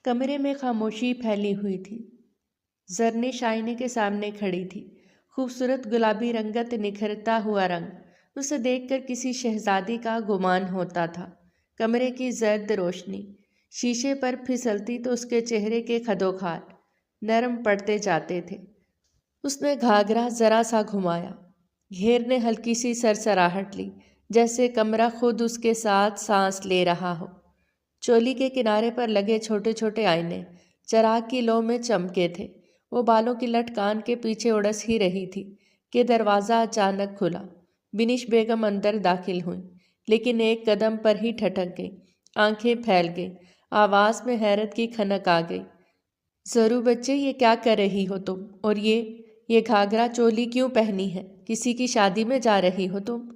کمرے میں خاموشی پھیلی ہوئی تھی۔ زرنش آئینے کے سامنے کھڑی تھی، خوبصورت گلابی رنگت نکھرتا ہوا رنگ، اسے دیکھ کر کسی شہزادی کا گمان ہوتا تھا۔ کمرے کی زرد روشنی شیشے پر پھسلتی تو اس کے چہرے کے خدوخال نرم پڑتے جاتے تھے۔ اس نے گھاگرا ذرا سا گھمایا، گھیر نے ہلکی سی سرسراہٹ لی، جیسے کمرہ خود اس کے ساتھ سانس لے رہا ہو۔ چولی کے کنارے پر لگے چھوٹے چھوٹے آئینے چراغ کی لو میں چمکے تھے۔ وہ بالوں کی لٹ کان کے پیچھے اڑس ہی رہی تھی کہ دروازہ اچانک کھلا۔ بنش بیگم اندر داخل ہوئیں، لیکن ایک قدم پر ہی ٹھٹک گئی، آنکھیں پھیل گئی، آواز میں حیرت کی کھنک آ گئی۔ ضرور بچے، یہ کیا کر رہی ہو تم؟ اور یہ گھاگرا چولی کیوں پہنی ہے؟ کسی کی شادی میں جا رہی ہو تم؟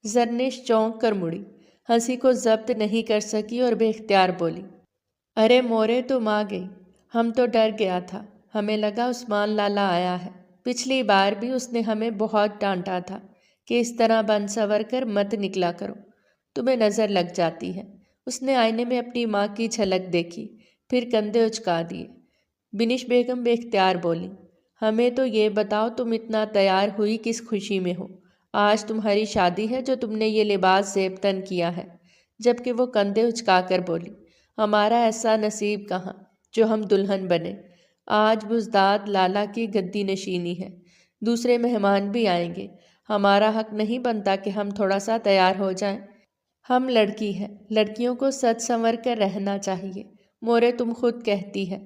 زرنش چونک کر مڑی، ہنسی کو ضبط نہیں کر سکی اور بے اختیار بولی، ارے مورے تم آ گئی، ہم تو ڈر گیا تھا، ہمیں لگا عثمان لالا آیا ہے۔ پچھلی بار بھی اس نے ہمیں بہت ڈانٹا تھا کہ اس طرح بن سور کر مت نکلا کرو، تمہیں نظر لگ جاتی ہے۔ اس نے آئینے میں اپنی ماں کی جھلک دیکھی، پھر کندھے اچکا دیے۔ بنش بیگم بے اختیار بولی، ہمیں تو یہ بتاؤ تم اتنا تیار ہوئی کس خوشی میں ہو؟ آج تمہاری شادی ہے جو تم نے یہ لباس زیب تن کیا ہے؟ جبکہ وہ کندھے اچکا کر بولی، ہمارا ایسا نصیب کہاں جو ہم دلہن بنے۔ آج بزداد لالا کی گدی نشینی ہے، دوسرے مہمان بھی آئیں گے، ہمارا حق نہیں بنتا کہ ہم تھوڑا سا تیار ہو جائیں؟ ہم لڑکی ہیں، لڑکیوں کو سج سنور کر رہنا چاہیے۔ مورے تم خود کہتی ہے،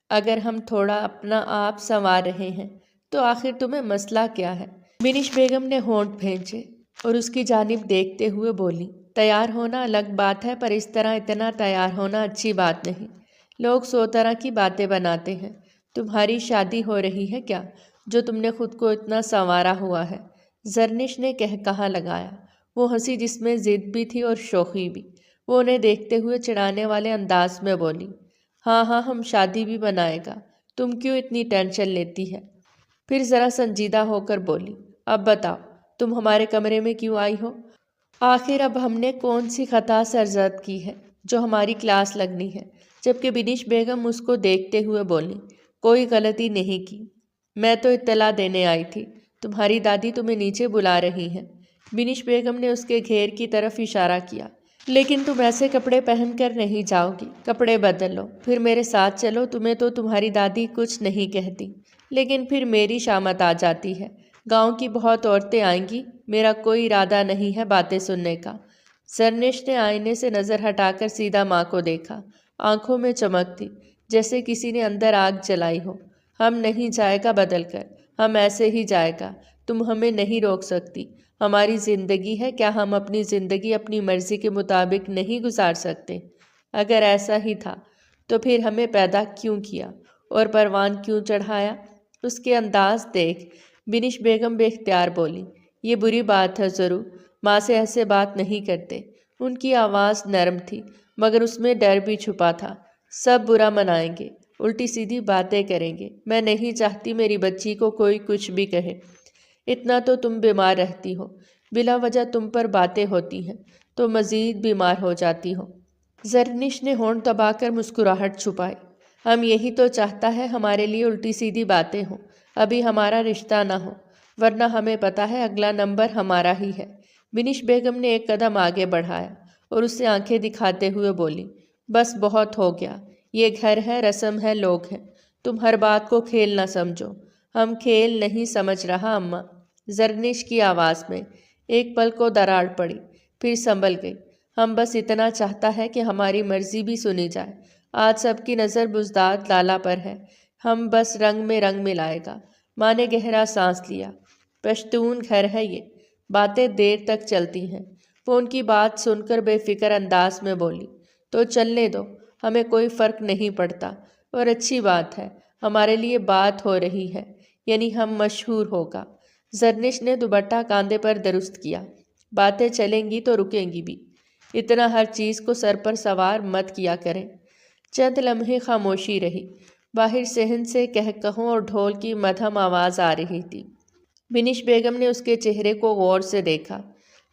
اگر ہم تھوڑا اپنا آپ سنوار رہے ہیں تو آخر تمہیں مسئلہ کیا ہے؟ بنش بیگم نے ہونٹ بھینچے اور اس کی جانب دیکھتے ہوئے بولی، تیار ہونا الگ بات ہے، پر اس طرح اتنا تیار ہونا اچھی بات نہیں۔ لوگ 100 طرح کی باتیں بناتے ہیں۔ تمہاری شادی ہو رہی ہے کیا جو تم نے خود کو اتنا سنوارا ہوا ہے؟ زرنش نے کہا لگایا، وہ ہنسی جس میں ضد بھی تھی اور شوخی بھی۔ وہ انہیں دیکھتے ہوئے چڑھانے والے انداز میں بولی، ہاں ہاں، ہم شادی بھی بنائے گا، تم کیوں اتنی ٹینشن لیتی ہے؟ پھر ذرا سنجیدہ ہو کر بولی، اب بتاؤ تم ہمارے کمرے میں کیوں آئی ہو؟ آخر اب ہم نے کون سی خطا سرزد کی ہے جو ہماری کلاس لگنی ہے؟ جبکہ بنش بیگم اس کو دیکھتے ہوئے بولی، کوئی غلطی نہیں کی، میں تو اطلاع دینے آئی تھی، تمہاری دادی تمہیں نیچے بلا رہی ہیں۔ بنش بیگم نے اس کے گھیر کی طرف اشارہ کیا، لیکن تم ایسے کپڑے پہن کر نہیں جاؤ گی، کپڑے بدل لو، پھر میرے ساتھ چلو، تمہیں تو تمہاری دادی کچھ نہیں کہتی، لیکن پھر میری شامت آ جاتی ہے۔ گاؤں کی بہت عورتیں آئیں گی، میرا کوئی ارادہ نہیں ہے باتیں سننے کا۔ زرنش نے آئینے سے نظر ہٹا کر سیدھا ماں کو دیکھا، آنکھوں میں چمک تھی جیسے کسی نے اندر آگ جلائی ہو۔ ہم نہیں جائے گا بدل کر، ہم ایسے ہی جائے گا، تم ہمیں نہیں روک سکتی، ہماری زندگی ہے، کیا ہم اپنی زندگی اپنی مرضی کے مطابق نہیں گزار سکتے؟ اگر ایسا ہی تھا تو پھر ہمیں پیدا کیوں کیا اور پروان کیوں چڑھایا؟ اس کے انداز دیکھ بنش بیگم بے اختیار بولی، یہ بری بات ہے ضرور، ماں سے ایسے بات نہیں کرتے۔ ان کی آواز نرم تھی مگر اس میں ڈر بھی چھپا تھا۔ سب برا منائیں گے، الٹی سیدھی باتیں کریں گے، میں نہیں چاہتی میری بچی کو کوئی کچھ بھی کہے۔ اتنا تو تم بیمار رہتی ہو، بلا وجہ تم پر باتیں ہوتی ہیں تو مزید بیمار ہو جاتی ہو۔ زرنش نے ہونٹ دبا کر مسکراہٹ چھپائی، ہم یہی تو چاہتا ہے ہمارے لیے الٹی سیدھی باتیں ہوں، ابھی ہمارا رشتہ نہ ہو، ورنہ ہمیں پتا ہے اگلا نمبر ہمارا ہی ہے۔ بنش بیگم نے ایک قدم آگے بڑھایا اور اس سے آنکھیں دکھاتے ہوئے بولی، بس بہت ہو گیا، یہ گھر ہے، رسم ہے، لوگ ہیں، تم ہر بات کو کھیل نہ سمجھو۔ ہم کھیل نہیں سمجھ رہا اماں۔ زرنش کی آواز میں ایک پل کو دراڑ پڑی، پھر سنبھل گئی، ہم بس اتنا چاہتا ہے کہ ہماری مرضی بھی سنی جائے۔ آج سب کی نظر بزداد لالا پر ہے، ہم بس رنگ میں رنگ ملائے گا۔ ماں نے گہرا سانس لیا، پشتون گھر ہے یہ، باتیں دیر تک چلتی ہیں۔ وہ ان کی بات سن کر بے فکر انداز میں بولی، تو چلنے دو، ہمیں کوئی فرق نہیں پڑتا، اور اچھی بات ہے، ہمارے لیے بات ہو رہی ہے، یعنی ہم مشہور ہوگا۔ زرنش نے دوپٹہ کاندھے پر درست کیا، باتیں چلیں گی تو رکیں گی بھی، اتنا ہر چیز کو سر پر سوار مت کیا کریں۔ چند لمحے خاموشی رہی، باہر صحن سے کہکہوں اور ڈھول کی مدھم آواز آ رہی تھی۔ بنش بیگم نے اس کے چہرے کو غور سے دیکھا،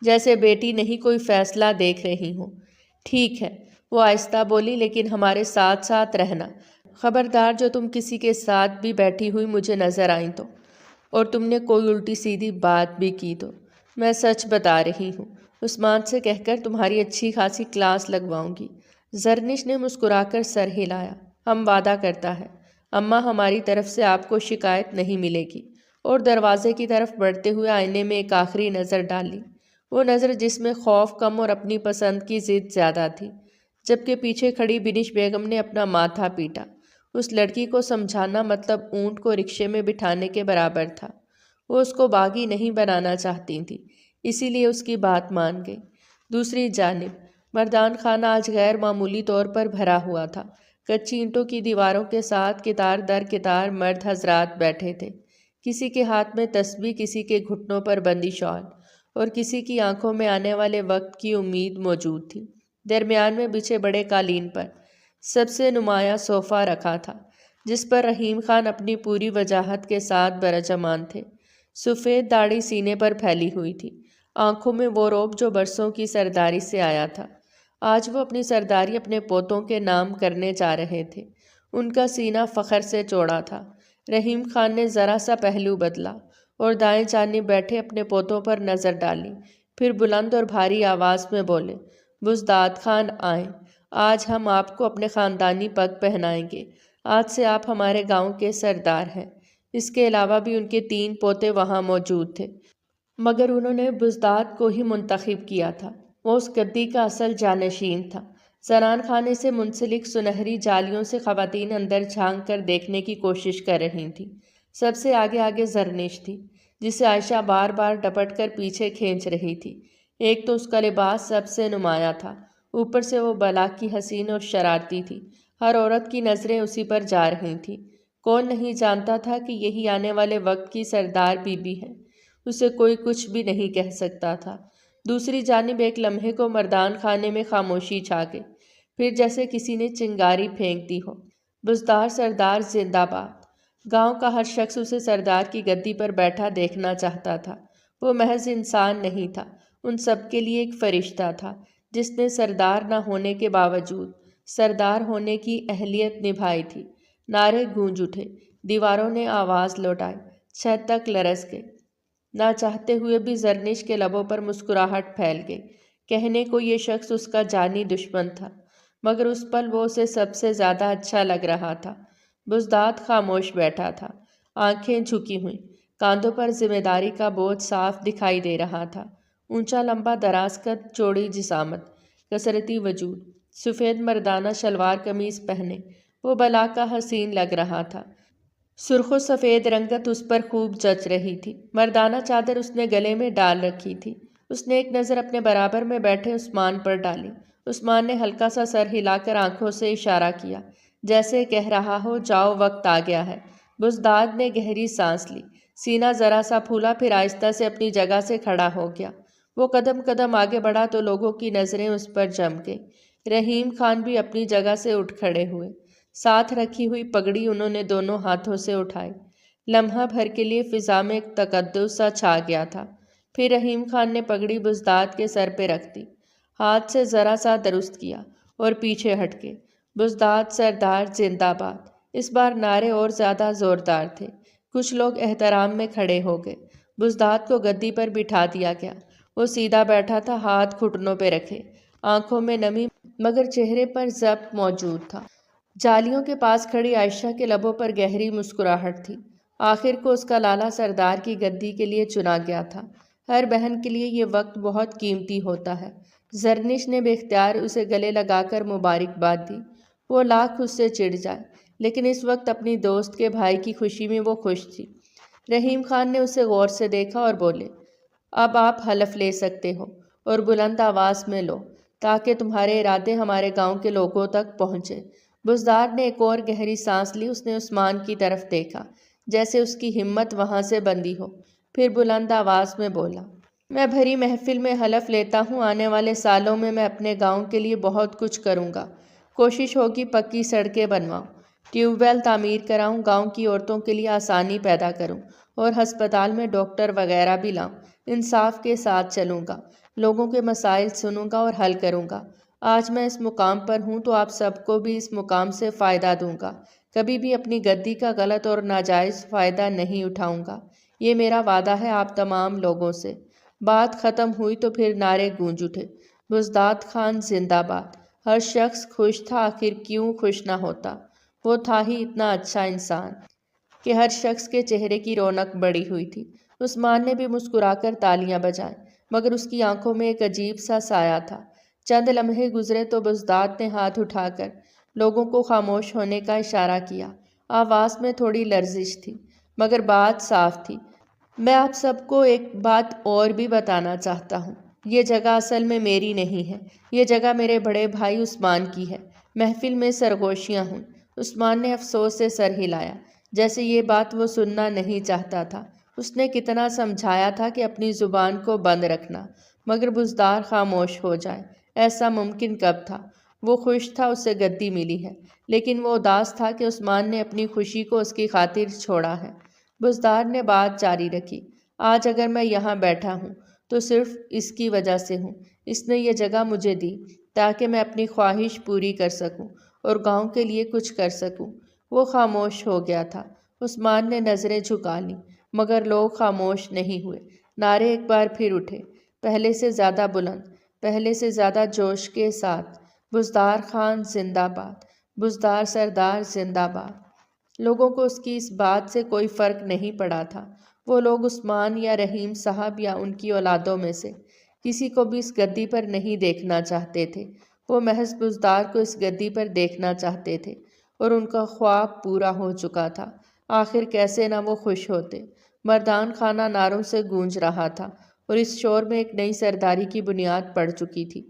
جیسے بیٹی نہیں کوئی فیصلہ دیکھ رہی ہوں۔ ٹھیک ہے، وہ آہستہ بولی، لیکن ہمارے ساتھ ساتھ رہنا، خبردار جو تم کسی کے ساتھ بھی بیٹھی ہوئی مجھے نظر آئیں تو، اور تم نے کوئی الٹی سیدھی بات بھی کی تو میں سچ بتا رہی ہوں، عثمان سے کہہ کر تمہاری اچھی خاصی کلاس لگواؤں گی۔ زرنش نے مسکرا کر سر ہلایا۔ ہم وعدہ کرتا ہے، اماں ہماری طرف سے آپ کو شکایت نہیں ملے گی، اور دروازے کی طرف بڑھتے ہوئے آئینے میں ایک آخری نظر ڈالی، وہ نظر جس میں خوف کم اور اپنی پسند کی ضد زیادہ تھی، جبکہ پیچھے کھڑی بنش بیگم نے اپنا ماتھا پیٹا۔ اس لڑکی کو سمجھانا مطلب اونٹ کو رکشے میں بٹھانے کے برابر تھا۔ وہ اس کو باغی نہیں بنانا چاہتی تھی، اسی لیے اس کی بات مان گئی۔ دوسری جانب مردان خانہ آج غیر معمولی طور پر بھرا ہوا تھا۔ کچی اینٹوں کی دیواروں کے ساتھ قطار در قطار مرد حضرات بیٹھے تھے، کسی کے ہاتھ میں تسبیح، کسی کے گھٹنوں پر بندی شال، اور کسی کی آنکھوں میں آنے والے وقت کی امید موجود تھی۔ درمیان میں بچھے بڑے قالین پر سب سے نمایاں صوفہ رکھا تھا، جس پر رحیم خان اپنی پوری وجاہت کے ساتھ برجمان تھے۔ سفید داڑھی سینے پر پھیلی ہوئی تھی، آنکھوں میں وہ رعب جو برسوں کی سرداری سے آیا تھا۔ آج وہ اپنی سرداری اپنے پوتوں کے نام کرنے جا رہے تھے۔ ان کا سینہ فخر سے چوڑا تھا۔ رحیم خان نے ذرا سا پہلو بدلا اور دائیں جانب بیٹھے اپنے پوتوں پر نظر ڈالی، پھر بلند اور بھاری آواز میں بولے، بزداد خان آئیں، آج ہم آپ کو اپنے خاندانی پگ پہنائیں گے۔ آج سے آپ ہمارے گاؤں کے سردار ہیں۔ اس کے علاوہ بھی ان کے 3 پوتے وہاں موجود تھے، مگر انہوں نے بزداد کو ہی منتخب کیا تھا۔ وہ اس گدی کا اصل جانشین تھا۔ زنان خانے سے منسلک سنہری جالیوں سے خواتین اندر جھانک کر دیکھنے کی کوشش کر رہی تھیں۔ سب سے آگے آگے زرنش تھی، جسے عائشہ بار بار ڈپٹ کر پیچھے کھینچ رہی تھی۔ ایک تو اس کا لباس سب سے نمایاں تھا، اوپر سے وہ بلا کی حسین اور شرارتی تھی۔ ہر عورت کی نظریں اسی پر جا رہی تھیں۔ کون نہیں جانتا تھا کہ یہی آنے والے وقت کی سردار بی بی ہے، اسے کوئی کچھ بھی نہیں کہہ سکتا تھا۔ دوسری جانب ایک لمحے کو مردان خانے میں خاموشی چھا گئی، پھر جیسے کسی نے چنگاری پھینک دی ہو، بزدار سردار زندہ باد۔ گاؤں کا ہر شخص اسے سردار کی گدی پر بیٹھا دیکھنا چاہتا تھا۔ وہ محض انسان نہیں تھا، ان سب کے لیے ایک فرشتہ تھا، جس نے سردار نہ ہونے کے باوجود سردار ہونے کی اہلیت نبھائی تھی۔ نعرے گونج اٹھے، دیواروں نے آواز لوٹائی، چھت تک لرز گئے۔ نہ چاہتے ہوئے بھی زرنش کے لبوں پر مسکراہٹ پھیل گئی۔ کہنے کو یہ شخص اس کا جانی دشمن تھا، مگر اس پل وہ اسے سب سے زیادہ اچھا لگ رہا تھا۔ بزداد خاموش بیٹھا تھا، آنکھیں جھکی ہوئیں، کاندھوں پر ذمہ داری کا بوجھ صاف دکھائی دے رہا تھا۔ اونچا لمبا دراز قد، چوڑی جسامت، کثرتی وجود، سفید مردانہ شلوار قمیض پہنے وہ بلا کا حسین لگ رہا تھا۔ سرخ و سفید رنگت اس پر خوب جچ رہی تھی۔ مردانہ چادر اس نے گلے میں ڈال رکھی تھی۔ اس نے ایک نظر اپنے برابر میں بیٹھے عثمان پر ڈالی۔ عثمان نے ہلکا سا سر ہلا کر آنکھوں سے اشارہ کیا، جیسے کہہ رہا ہو جاؤ وقت آ گیا ہے۔ بزداد نے گہری سانس لی، سینہ ذرا سا پھولا، پھر آہستہ سے اپنی جگہ سے کھڑا ہو گیا۔ وہ قدم قدم آگے بڑھا تو لوگوں کی نظریں اس پر جم گئی۔ رحیم خان بھی اپنی جگہ سے اٹھ کھڑے ہوئے۔ ساتھ رکھی ہوئی پگڑی انہوں نے دونوں ہاتھوں سے اٹھائی۔ لمحہ بھر کے لیے فضا میں ایک تقدس سا چھا گیا تھا، پھر رحیم خان نے پگڑی بزداد کے سر پہ رکھ دی، ہاتھ سے ذرا سا درست کیا اور پیچھے ہٹ کے، بزداد سردار زندہ باد۔ اس بار نعرے اور زیادہ زوردار تھے۔ کچھ لوگ احترام میں کھڑے ہو گئے۔ بزداد کو گدی پر بٹھا دیا گیا۔ وہ سیدھا بیٹھا تھا، ہاتھ گھٹنوں پہ رکھے، آنکھوں میں نمی مگر چہرے پر ضبط موجود تھا۔ جالیوں کے پاس کھڑی عائشہ کے لبوں پر گہری مسکراہٹ تھی۔ آخر کو اس کا لالا سردار کی گدی کے لیے چنا گیا تھا۔ ہر بہن کے لیے یہ وقت بہت قیمتی ہوتا ہے۔ زرنش نے بے اختیار اسے گلے لگا کر مبارکباد دی۔ وہ لاکھ اس سے چڑ جائے، لیکن اس وقت اپنی دوست کے بھائی کی خوشی میں وہ خوش تھی۔ رحیم خان نے اسے غور سے دیکھا اور بولے، اب آپ حلف لے سکتے ہو، اور بلند آواز میں لو، تاکہ تمہارے ارادے ہمارے گاؤں کے لوگوں تک پہنچے۔ بزدار نے ایک اور گہری سانس لی۔ اس نے عثمان کی طرف دیکھا، جیسے اس کی ہمت وہاں سے بندی ہو، پھر بلند آواز میں بولا، میں بھری محفل میں حلف لیتا ہوں، آنے والے سالوں میں اپنے گاؤں کے لیے بہت کچھ کروں گا۔ کوشش ہوگی پکی سڑکیں بنواؤں، ٹیوب ویل تعمیر کراؤں، گاؤں کی عورتوں کے لیے آسانی پیدا کروں، اور ہسپتال میں ڈاکٹر وغیرہ بھی لاؤں۔ انصاف کے ساتھ چلوں گا، لوگوں کے مسائل سنوں گا اور حل کروں گا۔ آج میں اس مقام پر ہوں تو آپ سب کو بھی اس مقام سے فائدہ دوں گا، کبھی بھی اپنی گدی کا غلط اور ناجائز فائدہ نہیں اٹھاؤں گا، یہ میرا وعدہ ہے آپ تمام لوگوں سے۔ بات ختم ہوئی تو پھر نعرے گونج اٹھے، بزداد خان زندہ باد۔ ہر شخص خوش تھا، آخر کیوں خوش نہ ہوتا؟ وہ تھا ہی اتنا اچھا انسان کہ ہر شخص کے چہرے کی رونق بڑھی ہوئی تھی۔ عثمان نے بھی مسکرا کر تالیاں بجائیں، مگر اس کی آنکھوں میں ایک عجیب سا سایہ تھا۔ چند لمحے گزرے تو بزداد نے ہاتھ اٹھا کر لوگوں کو خاموش ہونے کا اشارہ کیا۔ آواز میں تھوڑی لرزش تھی، مگر بات صاف تھی۔ میں آپ سب کو ایک بات اور بھی بتانا چاہتا ہوں، یہ جگہ اصل میں میری نہیں ہے، یہ جگہ میرے بڑے بھائی عثمان کی ہے۔ محفل میں سرگوشیاں ہوئیں۔ عثمان نے افسوس سے سر ہلایا، جیسے یہ بات وہ سننا نہیں چاہتا تھا۔ اس نے کتنا سمجھایا تھا کہ اپنی زبان کو بند رکھنا، مگر بزدار خاموش ہو جائے، ایسا ممکن کب تھا؟ وہ خوش تھا اسے گدی ملی ہے، لیکن وہ اداس تھا کہ عثمان نے اپنی خوشی کو اس کی خاطر چھوڑا ہے۔ بزدار نے بات جاری رکھی، آج اگر میں یہاں بیٹھا ہوں تو صرف اس کی وجہ سے ہوں۔ اس نے یہ جگہ مجھے دی تاکہ میں اپنی خواہش پوری کر سکوں اور گاؤں کے لیے کچھ کر سکوں۔ وہ خاموش ہو گیا تھا۔ عثمان نے نظریں جھکا لیں، مگر لوگ خاموش نہیں ہوئے۔ نعرے ایک بار پھر اٹھے، پہلے سے زیادہ بلند، پہلے سے زیادہ جوش کے ساتھ، بزدار خان زندہ باد، بزدار سردار زندہ باد۔ لوگوں کو اس کی اس بات سے کوئی فرق نہیں پڑا تھا۔ وہ لوگ عثمان یا رحیم صاحب یا ان کی اولادوں میں سے کسی کو بھی اس گدی پر نہیں دیکھنا چاہتے تھے۔ وہ محض بزدار کو اس گدی پر دیکھنا چاہتے تھے، اور ان کا خواب پورا ہو چکا تھا۔ آخر کیسے نہ وہ خوش ہوتے؟ مردان خانہ نعروں سے گونج رہا تھا، اور اس شور میں ایک نئی سرداری کی بنیاد پڑ چکی تھی۔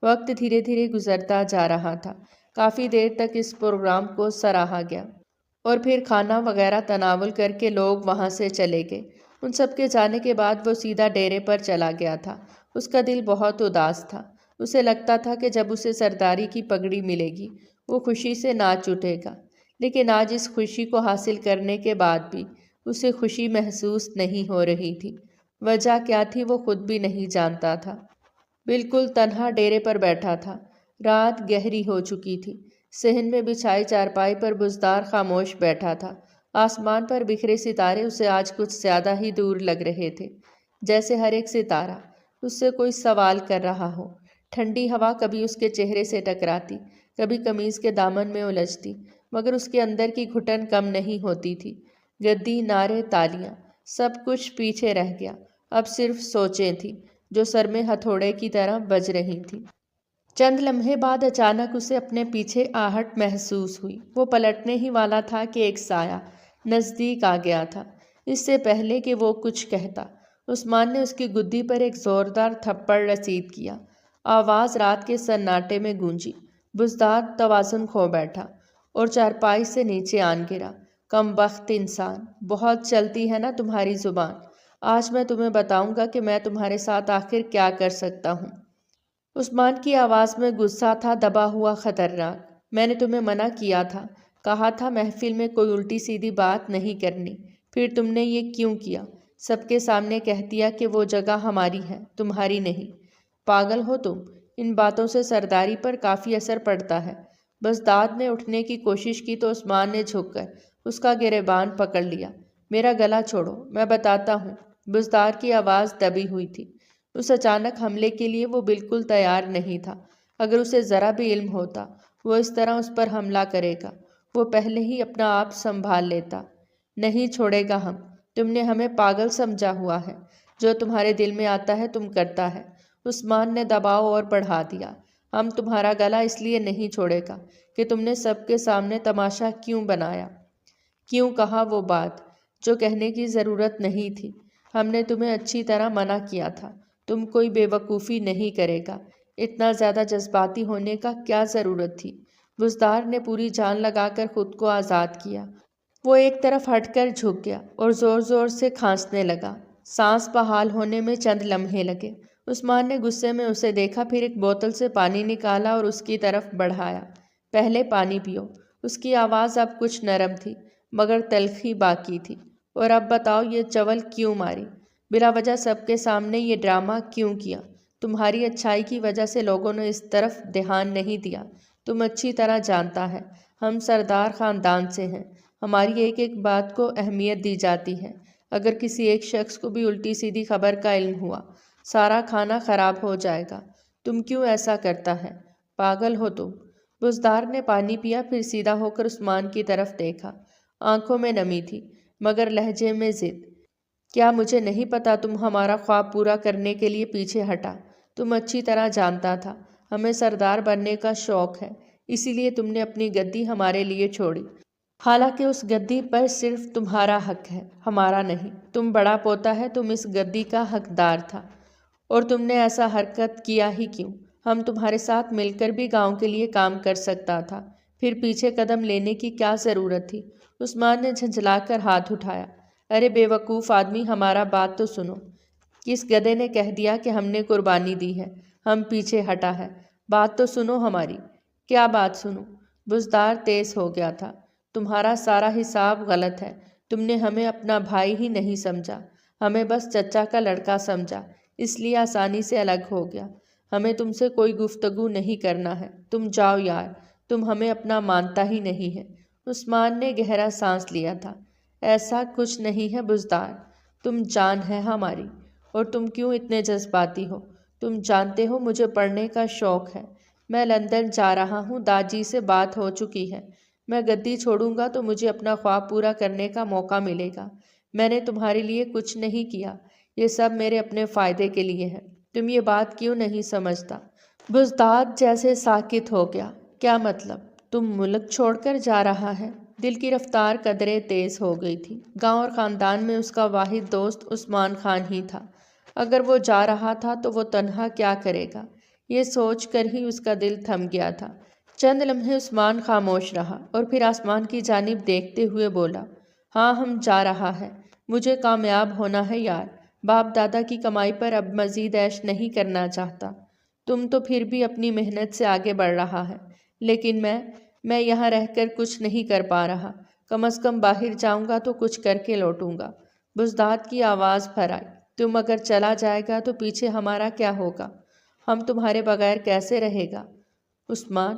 وقت دھیرے دھیرے گزرتا جا رہا تھا۔ کافی دیر تک اس پروگرام کو سراہا گیا، اور پھر کھانا وغیرہ تناول کر کے لوگ وہاں سے چلے گئے۔ ان سب کے جانے کے بعد وہ سیدھا ڈیرے پر چلا گیا تھا۔ اس کا دل بہت اداس تھا۔ اسے لگتا تھا کہ جب اسے سرداری کی پگڑی ملے گی وہ خوشی سے ناچ اٹھے گا، لیکن آج اس خوشی کو حاصل کرنے کے بعد بھی اسے خوشی محسوس نہیں ہو رہی تھی۔ وجہ کیا تھی وہ خود بھی نہیں جانتا تھا۔ بالکل تنہا ڈیرے پر بیٹھا تھا۔ رات گہری ہو چکی تھی۔ صحن میں بچھائی چارپائی پر بزدار خاموش بیٹھا تھا۔ آسمان پر بکھرے ستارے اسے آج کچھ زیادہ ہی دور لگ رہے تھے، جیسے ہر ایک ستارہ اس سے کوئی سوال کر رہا ہو۔ ٹھنڈی ہوا کبھی اس کے چہرے سے ٹکراتی، کبھی قمیض کے دامن میں الجھتی، مگر اس کے اندر کی گھٹن کم نہیں ہوتی تھی۔ گدی، نعرے، تالیاں، سب کچھ پیچھے رہ گیا۔ اب صرف سوچیں تھیں جو سر میں ہتھوڑے کی طرح بج رہی تھیں۔ چند لمحے بعد اچانک اسے اپنے پیچھے آہٹ محسوس ہوئی۔ وہ پلٹنے ہی والا تھا کہ ایک سایہ نزدیک آ گیا تھا۔ اس سے پہلے کہ وہ کچھ کہتا، عثمان نے اس کی گدی پر ایک زوردار تھپڑ رسید کیا۔ آواز رات کے سناٹے میں گونجی۔ بزدار توازن کھو بیٹھا اور چارپائی سے نیچے آن گرا۔ کم بخت انسان، بہت چلتی ہے نا تمہاری زبان۔ آج میں تمہیں بتاؤں گا کہ میں تمہارے ساتھ آخر کیا کر سکتا ہوں۔ عثمان کی آواز میں غصہ تھا، دبا ہوا، خطرناک۔ میں نے تمہیں منع کیا تھا، کہا تھا محفل میں کوئی الٹی سیدھی بات نہیں کرنی، پھر تم نے یہ کیوں کیا؟ سب کے سامنے کہہ دیا کہ وہ جگہ ہماری ہے، تمہاری نہیں۔ پاگل ہو تم؟ ان باتوں سے سرداری پر کافی اثر پڑتا ہے۔ بزداد نے اٹھنے کی کوشش کی تو عثمان نے جھک کر اس کا گریبان پکڑ لیا۔ میرا گلا چھوڑو، میں بتاتا ہوں۔ بزدار کی آواز دبی ہوئی تھی۔ اس اچانک حملے کے لیے وہ بالکل تیار نہیں تھا۔ اگر اسے ذرا بھی علم ہوتا وہ اس طرح اس پر حملہ کرے گا، وہ پہلے ہی اپنا آپ سنبھال لیتا۔ نہیں چھوڑے گا ہم۔ تم نے ہمیں پاگل سمجھا ہوا ہے، جو تمہارے دل میں آتا ہے تم کرتا ہے۔ عثمان نے دباؤ اور بڑھا دیا۔ ہم تمہارا گلا اس لیے نہیں چھوڑے گا کہ تم نے سب کے سامنے تماشا کیوں بنایا، کیوں کہا وہ بات جو کہنے کی ضرورت نہیں تھی۔ ہم نے تمہیں اچھی طرح منع کیا تھا، تم کوئی بے وقوفی نہیں کرے گا۔ اتنا زیادہ جذباتی ہونے کا کیا ضرورت تھی؟ بزدار نے پوری جان لگا کر خود کو آزاد کیا۔ وہ ایک طرف ہٹ کر جھک گیا اور زور زور سے کھانسنے لگا۔ سانس بحال ہونے میں چند لمحے لگے۔ عثمان نے غصے میں اسے دیکھا، پھر ایک بوتل سے پانی نکالا اور اس کی طرف بڑھایا۔ پہلے پانی پیو۔ اس کی آواز اب کچھ نرم تھی، مگر تلخی باقی تھی۔ اور اب بتاؤ یہ چول کیوں ماری؟ بلا وجہ سب کے سامنے یہ ڈرامہ کیوں کیا؟ تمہاری اچھائی کی وجہ سے لوگوں نے اس طرف دھیان نہیں دیا۔ تم اچھی طرح جانتا ہے ہم سردار خاندان سے ہیں، ہماری ایک ایک بات کو اہمیت دی جاتی ہے۔ اگر کسی ایک شخص کو بھی الٹی سیدھی خبر کا علم ہوا، سارا کھانا خراب ہو جائے گا۔ تم کیوں ایسا کرتا ہے؟ پاگل ہو تم۔ بزدار نے پانی پیا، پھر سیدھا ہو کر عثمان کی طرف دیکھا۔ آنکھوں میں نمی تھی مگر لہجے میں ضد۔ کیا مجھے نہیں پتا تم ہمارا خواب پورا کرنے کے لیے پیچھے ہٹا؟ تم اچھی طرح جانتا تھا ہمیں سردار بننے کا شوق ہے، اسی لیے تم نے اپنی گدی ہمارے لیے چھوڑی، حالانکہ اس گدی پر صرف تمہارا حق ہے، ہمارا نہیں۔ تم بڑا پوتا ہے، تم اس گدی کا حقدار تھا، اور تم نے ایسا حرکت کیا ہی کیوں؟ ہم تمہارے ساتھ مل کر بھی گاؤں کے لیے کام کر سکتا تھا، پھر پیچھے قدم لینے کی کیا ضرورت تھی؟ عثمان نے جھنجھلا کر ہاتھ اٹھایا۔ ارے بے وقوف آدمی، ہمارا بات تو سنو۔ کس گدھے نے کہہ دیا کہ ہم نے قربانی دی ہے، ہم پیچھے ہٹا ہے؟ بات تو سنو ہماری۔ کیا بات سنوں؟ بزدار تیز ہو گیا تھا۔ تمہارا سارا حساب غلط ہے، تم نے ہمیں اپنا بھائی ہی نہیں سمجھا، ہمیں بس چچا کا لڑکا سمجھا، اس لیے آسانی سے الگ ہو گیا۔ ہمیں تم سے کوئی گفتگو نہیں کرنا ہے، تم جاؤ یار، تم ہمیں اپنا مانتا ہی نہیں ہے۔ عثمان نے گہرا سانس لیا تھا۔ ایسا کچھ نہیں ہے بزدار، تم جان ہے ہماری، اور تم کیوں اتنے جذباتی ہو؟ تم جانتے ہو مجھے پڑھنے کا شوق ہے، میں لندن جا رہا ہوں، داجی سے بات ہو چکی ہے، میں گدی چھوڑوں گا تو مجھے اپنا خواب پورا کرنے کا موقع ملے گا۔ میں نے تمہارے لیے کچھ نہیں کیا، یہ سب میرے اپنے فائدے کے لیے ہے، تم یہ بات کیوں نہیں سمجھتا؟ بزداد جیسے ساکت ہو گیا۔ کیا مطلب؟ تم ملک چھوڑ کر جا رہا ہے؟ دل کی رفتار قدرے تیز ہو گئی تھی۔ گاؤں اور خاندان میں اس کا واحد دوست عثمان خان ہی تھا، اگر وہ جا رہا تھا تو وہ تنہا کیا کرے گا؟ یہ سوچ کر ہی اس کا دل تھم گیا تھا۔ چند لمحے عثمان خاموش رہا اور پھر آسمان کی جانب دیکھتے ہوئے بولا، ہاں ہم جا رہا ہے، مجھے کامیاب ہونا ہے یار، باپ دادا کی کمائی پر اب مزید عیش نہیں کرنا چاہتا۔ تم تو پھر بھی اپنی محنت سے آگے بڑھ رہا ہے، لیکن میں یہاں رہ کر کچھ نہیں کر پا رہا، کم از کم باہر جاؤں گا تو کچھ کر کے لوٹوں گا۔ بزداد کی آواز بھر آئی۔ تم اگر چلا جائے گا تو پیچھے ہمارا کیا ہوگا؟ ہم تمہارے بغیر کیسے رہے گا؟ عثمان،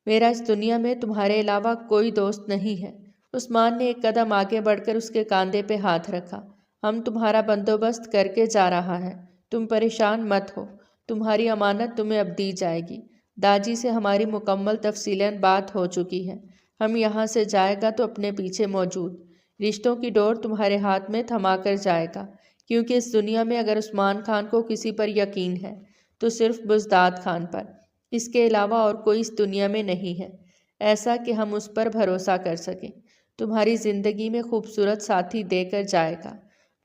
میرا اس دنیا میں تمہارے علاوہ کوئی دوست نہیں ہے۔ عثمان نے ایک قدم آگے بڑھ کر اس کے کاندھے پہ ہاتھ رکھا۔ ہم تمہارا بندوبست کر کے جا رہا ہے، تم پریشان مت ہو، تمہاری امانت تمہیں اب دی جائے گی۔ داجی سے ہماری مکمل تفصیلاً بات ہو چکی ہے، ہم یہاں سے جائے گا تو اپنے پیچھے موجود رشتوں کی ڈور تمہارے ہاتھ میں تھما کر جائے گا، کیونکہ اس دنیا میں اگر عثمان خان کو کسی پر یقین ہے تو صرف بزداد خان پر، اس کے علاوہ اور کوئی اس دنیا میں نہیں ہے ایسا کہ ہم اس پر بھروسہ کر سکیں۔ تمہاری زندگی میں خوبصورت ساتھی دے کر جائے گا،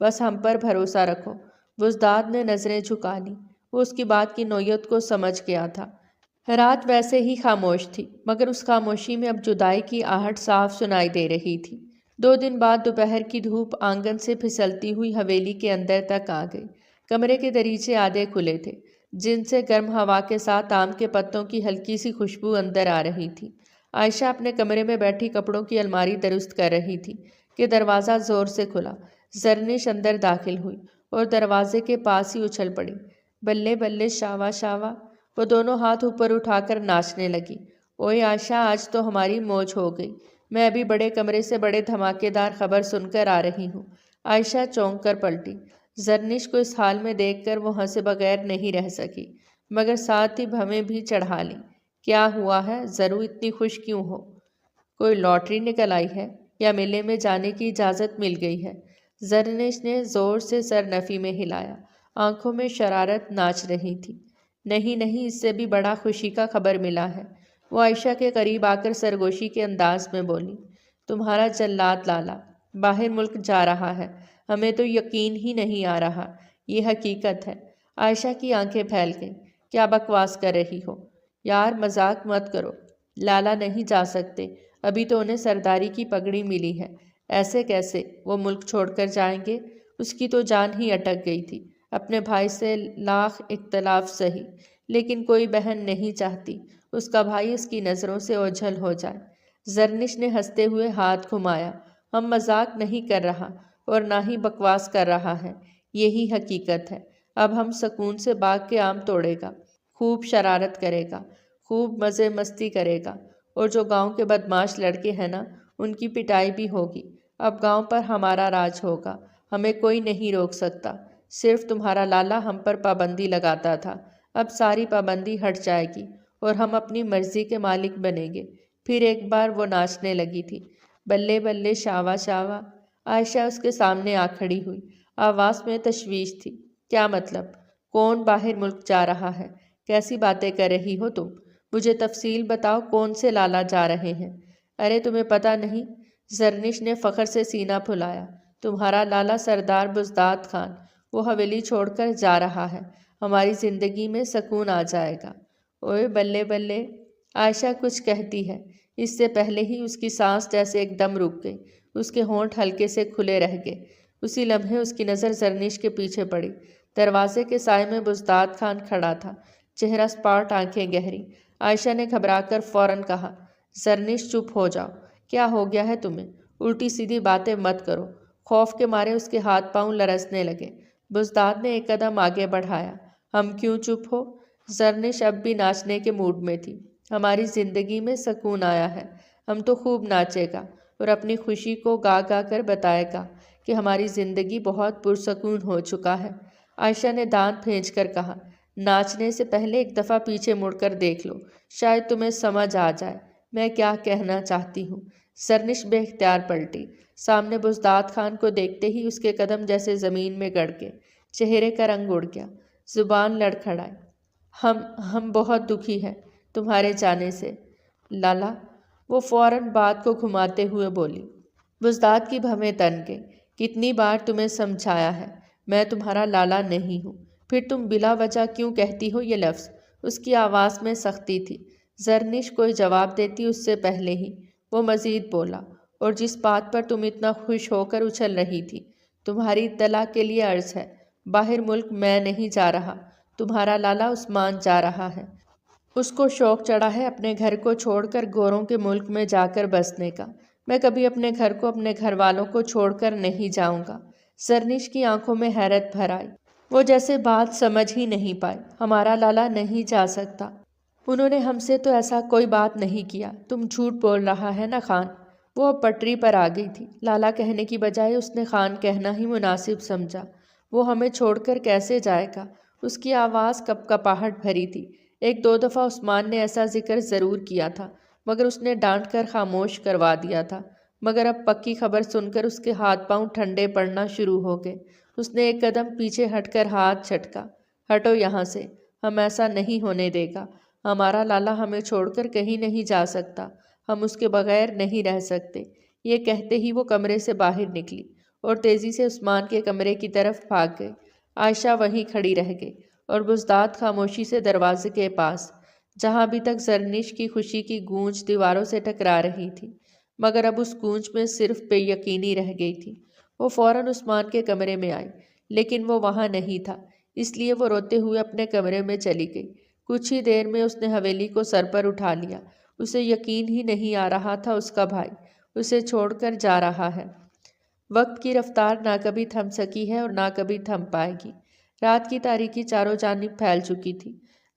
بس ہم پر بھروسہ رکھو۔ بزداد نے نظریں جھکا لیں، وہ اس کی بات کی نوعیت کو سمجھ گیا تھا۔ رات ویسے ہی خاموش تھی، مگر اس خاموشی میں اب جدائی کی آہٹ صاف سنائی دے رہی تھی۔ 2 دن بعد دوپہر کی دھوپ آنگن سے پھسلتی ہوئی حویلی کے اندر تک آ گئی۔ کمرے کے دریچے آدھے کھلے تھے، جن سے گرم ہوا کے ساتھ آم کے پتوں کی ہلکی سی خوشبو اندر آ رہی تھی۔ عائشہ اپنے کمرے میں بیٹھی کپڑوں کی الماری درست کر رہی تھی کہ دروازہ زور سے کھلا۔ زرنش اندر داخل ہوئی اور دروازے کے پاس ہی اچھل پڑی۔ بلے بلے شاوا شاوا، وہ دونوں ہاتھ اوپر اٹھا کر ناچنے لگی۔ اوئے عائشہ، آج تو ہماری موج ہو گئی، میں ابھی بڑے کمرے سے بڑے دھماکے دار خبر سن کر آ رہی ہوں۔ عائشہ چونک کر پلٹی۔ زرنش کو اس حال میں دیکھ کر وہ ہنسے بغیر نہیں رہ سکی، مگر ساتھ ہی بھویں بھی چڑھا لیں۔ کیا ہوا ہے؟ ضرور اتنی خوش کیوں ہو؟ کوئی لاٹری نکل آئی ہے یا میلے میں جانے کی اجازت مل گئی ہے؟ زرنش نے زور سے سر نفی میں ہلایا، آنکھوں میں شرارت ناچ رہی تھی۔ نہیں نہیں، اس سے بھی بڑا خوشی کا خبر ملا ہے، وہ عائشہ کے قریب آ کر سرگوشی کے انداز میں بولی۔ تمہارا جلاد لالا باہر ملک جا رہا ہے، ہمیں تو یقین ہی نہیں آ رہا، یہ حقیقت ہے۔ عائشہ کی آنکھیں پھیل گئیں۔ کیا بکواس کر رہی ہو؟ یار مذاق مت کرو، لالا نہیں جا سکتے، ابھی تو انہیں سرداری کی پگڑی ملی ہے، ایسے کیسے وہ ملک چھوڑ کر جائیں گے؟ اس کی تو جان ہی اٹک گئی تھی۔ اپنے بھائی سے لاکھ اختلاف سہی، لیکن کوئی بہن نہیں چاہتی اس کا بھائی اس کی نظروں سے اوجھل ہو جائے۔ زرنش نے ہنستے ہوئے ہاتھ گھمایا۔ ہم مذاق نہیں کر رہا اور نہ ہی بکواس کر رہا ہے، یہی حقیقت ہے۔ اب ہم سکون سے باغ کے آم توڑے گا، خوب شرارت کرے گا، خوب مزے مستی کرے گا، اور جو گاؤں کے بدماش لڑکے ہیں نا ان کی پٹائی بھی ہوگی۔ اب گاؤں پر ہمارا راج ہوگا، ہمیں کوئی نہیں روک سکتا۔ صرف تمہارا لالا ہم پر پابندی لگاتا تھا، اب ساری پابندی ہٹ جائے گی اور ہم اپنی مرضی کے مالک بنیں گے۔ پھر ایک بار وہ ناچنے لگی تھی، بلے بلے شاوا شاوا۔ عائشہ اس کے سامنے آ کھڑی ہوئی، آواز میں تشویش تھی۔ کیا مطلب؟ کون باہر ملک جا رہا ہے؟ کیسی باتیں کر رہی ہو تم؟ مجھے تفصیل بتاؤ، کون سے لالا جا رہے ہیں؟ ارے تمہیں پتہ نہیں؟ زرنش نے فخر سے سینہ پھلایا۔ تمہارا لالا سردار بزداد خان، وہ حویلی چھوڑ کر جا رہا ہے، ہماری زندگی میں سکون آ جائے گا۔ اوئے بلے بلے، عائشہ کچھ کہتی ہے، اس سے پہلے ہی اس کی سانس جیسے ایک دم رک گئی، اس کے ہونٹ ہلکے سے کھلے رہ گئے۔ اسی لمحے اس کی نظر زرنش کے پیچھے پڑی۔ دروازے کے سائے میں بزداد خان کھڑا تھا، چہرہ سپاٹ، آنکھیں گہری۔ عائشہ نے گھبرا کر فوراً کہا، زرنش چپ ہو جاؤ، کیا ہو گیا ہے تمہیں؟ الٹی سیدھی باتیں مت کرو۔ خوف کے مارے اس کے ہاتھ پاؤں لرزنے لگے۔ بزداد نے ایک قدم آگے بڑھایا۔ ہم کیوں چپ ہو؟ زرنش اب بھی ناچنے کے موڈ میں تھی۔ ہماری زندگی میں سکون آیا ہے، ہم تو خوب ناچے گا اور اپنی خوشی کو گا گا کر بتائے گا کہ ہماری زندگی بہت پرسکون ہو چکا ہے۔ عائشہ نے دانت بھینچ کر کہا، ناچنے سے پہلے ایک دفعہ پیچھے مڑ کر دیکھ لو، شاید تمہیں سمجھ آ جائے میں کیا کہنا چاہتی ہوں۔ زرنش بے اختیار پلٹی۔ سامنے بزداد خان کو دیکھتے ہی اس کے قدم جیسے زمین میں گڑ گئے، چہرے کا رنگ اڑ گیا، زبان لڑکھڑائی۔ ہم بہت دکھی ہیں تمہارے جانے سے لالا، وہ فوراً بات کو گھماتے ہوئے بولی۔ بزداد کی بھویں تن گئی۔ کتنی بار تمہیں سمجھایا ہے، میں تمہارا لالا نہیں ہوں، پھر تم بلا وجہ کیوں کہتی ہو یہ لفظ؟ اس کی آواز میں سختی تھی۔ زرنش کوئی جواب دیتی اس سے پہلے ہی وہ مزید بولا، اور جس بات پر تم اتنا خوش ہو کر اچھل رہی تھی، تمہاری اطلاع کے لیے عرض ہے، باہر ملک میں نہیں جا رہا، تمہارا لالا عثمان جا رہا ہے۔ اس کو شوق چڑھا ہے اپنے گھر کو چھوڑ کر گوروں کے ملک میں جا کر بسنے کا۔ میں کبھی اپنے گھر کو، اپنے گھر والوں کو چھوڑ کر نہیں جاؤں گا۔ زرنش کی آنکھوں میں حیرت بھر آئی، وہ جیسے بات سمجھ ہی نہیں پائی۔ ہمارا لالا نہیں جا سکتا، انہوں نے ہم سے تو ایسا کوئی بات نہیں کیا۔ تم جھوٹ بول رہا ہے نا خان؟ وہ اب پٹری پر آ گئی تھی، لالا کہنے کی بجائے اس نے خان کہنا ہی مناسب سمجھا۔ وہ ہمیں چھوڑ کر کیسے جائے گا؟ اس کی آواز کپکپاہٹ بھری تھی۔ ایک دو دفعہ عثمان نے ایسا ذکر ضرور کیا تھا، مگر اس نے ڈانٹ کر خاموش کروا دیا تھا۔ مگر اب پکی خبر سن کر اس کے ہاتھ پاؤں ٹھنڈے پڑنا شروع ہو گئے۔ اس نے ایک قدم پیچھے ہٹ کر ہاتھ جھٹکا۔ ہٹو یہاں سے، ہم ایسا نہیں ہونے دے گا۔ ہمارا لالا ہمیں چھوڑ کر کہیں نہیں جا سکتا، ہم اس کے بغیر نہیں رہ سکتے۔ یہ کہتے ہی وہ کمرے سے باہر نکلی اور تیزی سے عثمان کے کمرے کی طرف بھاگ گئی۔ عائشہ وہیں کھڑی رہ گئی اور بزداد خاموشی سے دروازے کے پاس، جہاں ابھی تک زرنش کی خوشی کی گونج دیواروں سے ٹکرا رہی تھی، مگر اب اس گونج میں صرف بے یقینی رہ گئی تھی۔ وہ فوراً عثمان کے کمرے میں آئی، لیکن وہ وہاں نہیں تھا، اس لیے وہ روتے ہوئے اپنے کمرے میں چلی گئی۔ کچھ ہی دیر میں اس نے حویلی کو سر پر اٹھا لیا۔ اسے یقین ہی نہیں آ رہا تھا اس کا بھائی اسے چھوڑ کر جا رہا ہے۔ وقت کی رفتار نہ کبھی تھم سکی ہے اور نہ کبھی تھم پائے گی۔ رات کی تاریکی چاروں جانب پھیل چکی تھی،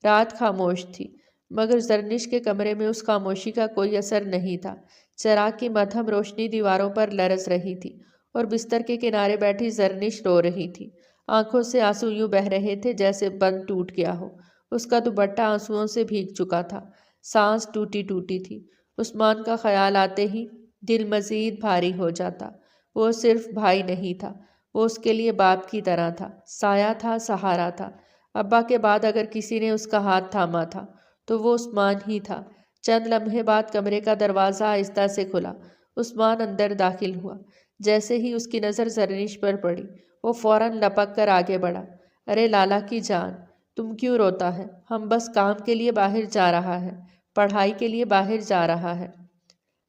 رات خاموش تھی، مگر زرنش کے کمرے میں اس خاموشی کا کوئی اثر نہیں تھا۔ چراغ کی مدھم روشنی دیواروں پر لرز رہی تھی اور بستر کے کنارے بیٹھی زرنش رو رہی تھی۔ آنکھوں سے آنسو یوں بہہ رہے تھے جیسے بند ٹوٹ گیا ہو۔ اس کا دوپٹہ آنسوؤں سے بھیگ چکا تھا، سانس ٹوٹی ٹوٹی تھی۔ عثمان کا خیال آتے ہی دل مزید بھاری ہو جاتا۔ وہ صرف بھائی نہیں تھا، وہ اس کے لیے باپ کی طرح تھا، سایہ تھا، سہارا تھا۔ ابا کے بعد اگر کسی نے اس کا ہاتھ تھاما تھا تو وہ عثمان ہی تھا۔ چند لمحے بعد کمرے کا دروازہ آہستہ سے کھلا۔ عثمان اندر داخل ہوا۔ جیسے ہی اس کی نظر زرنش پر پڑی، وہ فوراً لپک کر آگے بڑھا۔ ارے لالا کی جان، تم کیوں روتا ہے؟ ہم بس کام کے لیے باہر جا رہا ہے، پڑھائی کے لیے باہر جا رہا ہے،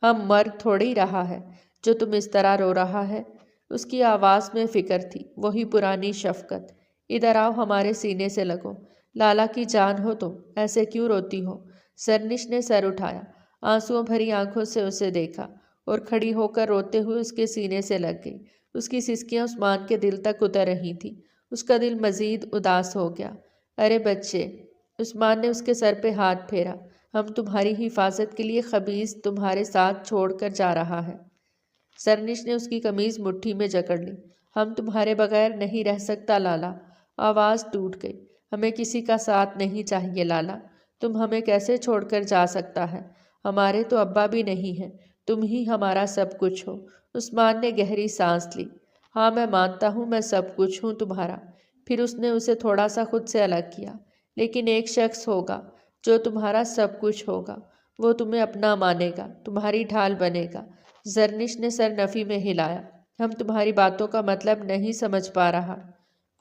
ہم مر تھوڑی رہا ہے جو تم اس طرح رو رہا ہے۔ اس کی آواز میں فکر تھی، وہی پرانی شفقت۔ ادھر آؤ، ہمارے سینے سے لگو، لالا کی جان ہو تم، ایسے کیوں روتی ہو؟ زرنش نے سر اٹھایا، آنسوؤں بھری آنکھوں سے اسے دیکھا اور کھڑی ہو کر روتے ہوئے اس کے سینے سے لگ گئی۔ اس کی سسکیاں عثمان کے دل تک اتر رہی تھیں اس کا دل مزید اداس ہو گیا۔ ارے بچے، عثمان نے اس کے سر پہ ہاتھ پھیرا، ہم تمہاری حفاظت کے لیے خبیث تمہارے ساتھ چھوڑ کر جا رہا ہے۔ زرنش نے اس کی قمیض مٹھی میں جکڑ لی۔ ہم تمہارے بغیر نہیں رہ سکتا لالا۔ آواز ٹوٹ گئی۔ ہمیں کسی کا ساتھ نہیں چاہیے لالا۔ تم ہمیں کیسے چھوڑ کر جا سکتا ہے؟ ہمارے تو ابا بھی نہیں ہیں، تم ہی ہمارا سب کچھ ہو۔ عثمان نے گہری سانس لی۔ ہاں میں مانتا ہوں میں سب کچھ ہوں تمہارا۔ پھر اس نے اسے تھوڑا سا خود سے الگ کیا۔ لیکن ایک شخص ہوگا جو تمہارا سب کچھ ہوگا، وہ تمہیں اپنا مانے گا، تمہاری ڈھال بنے گا۔ زرنش نے سر نفی میں ہلایا۔ ہم تمہاری باتوں کا مطلب نہیں سمجھ پا رہا۔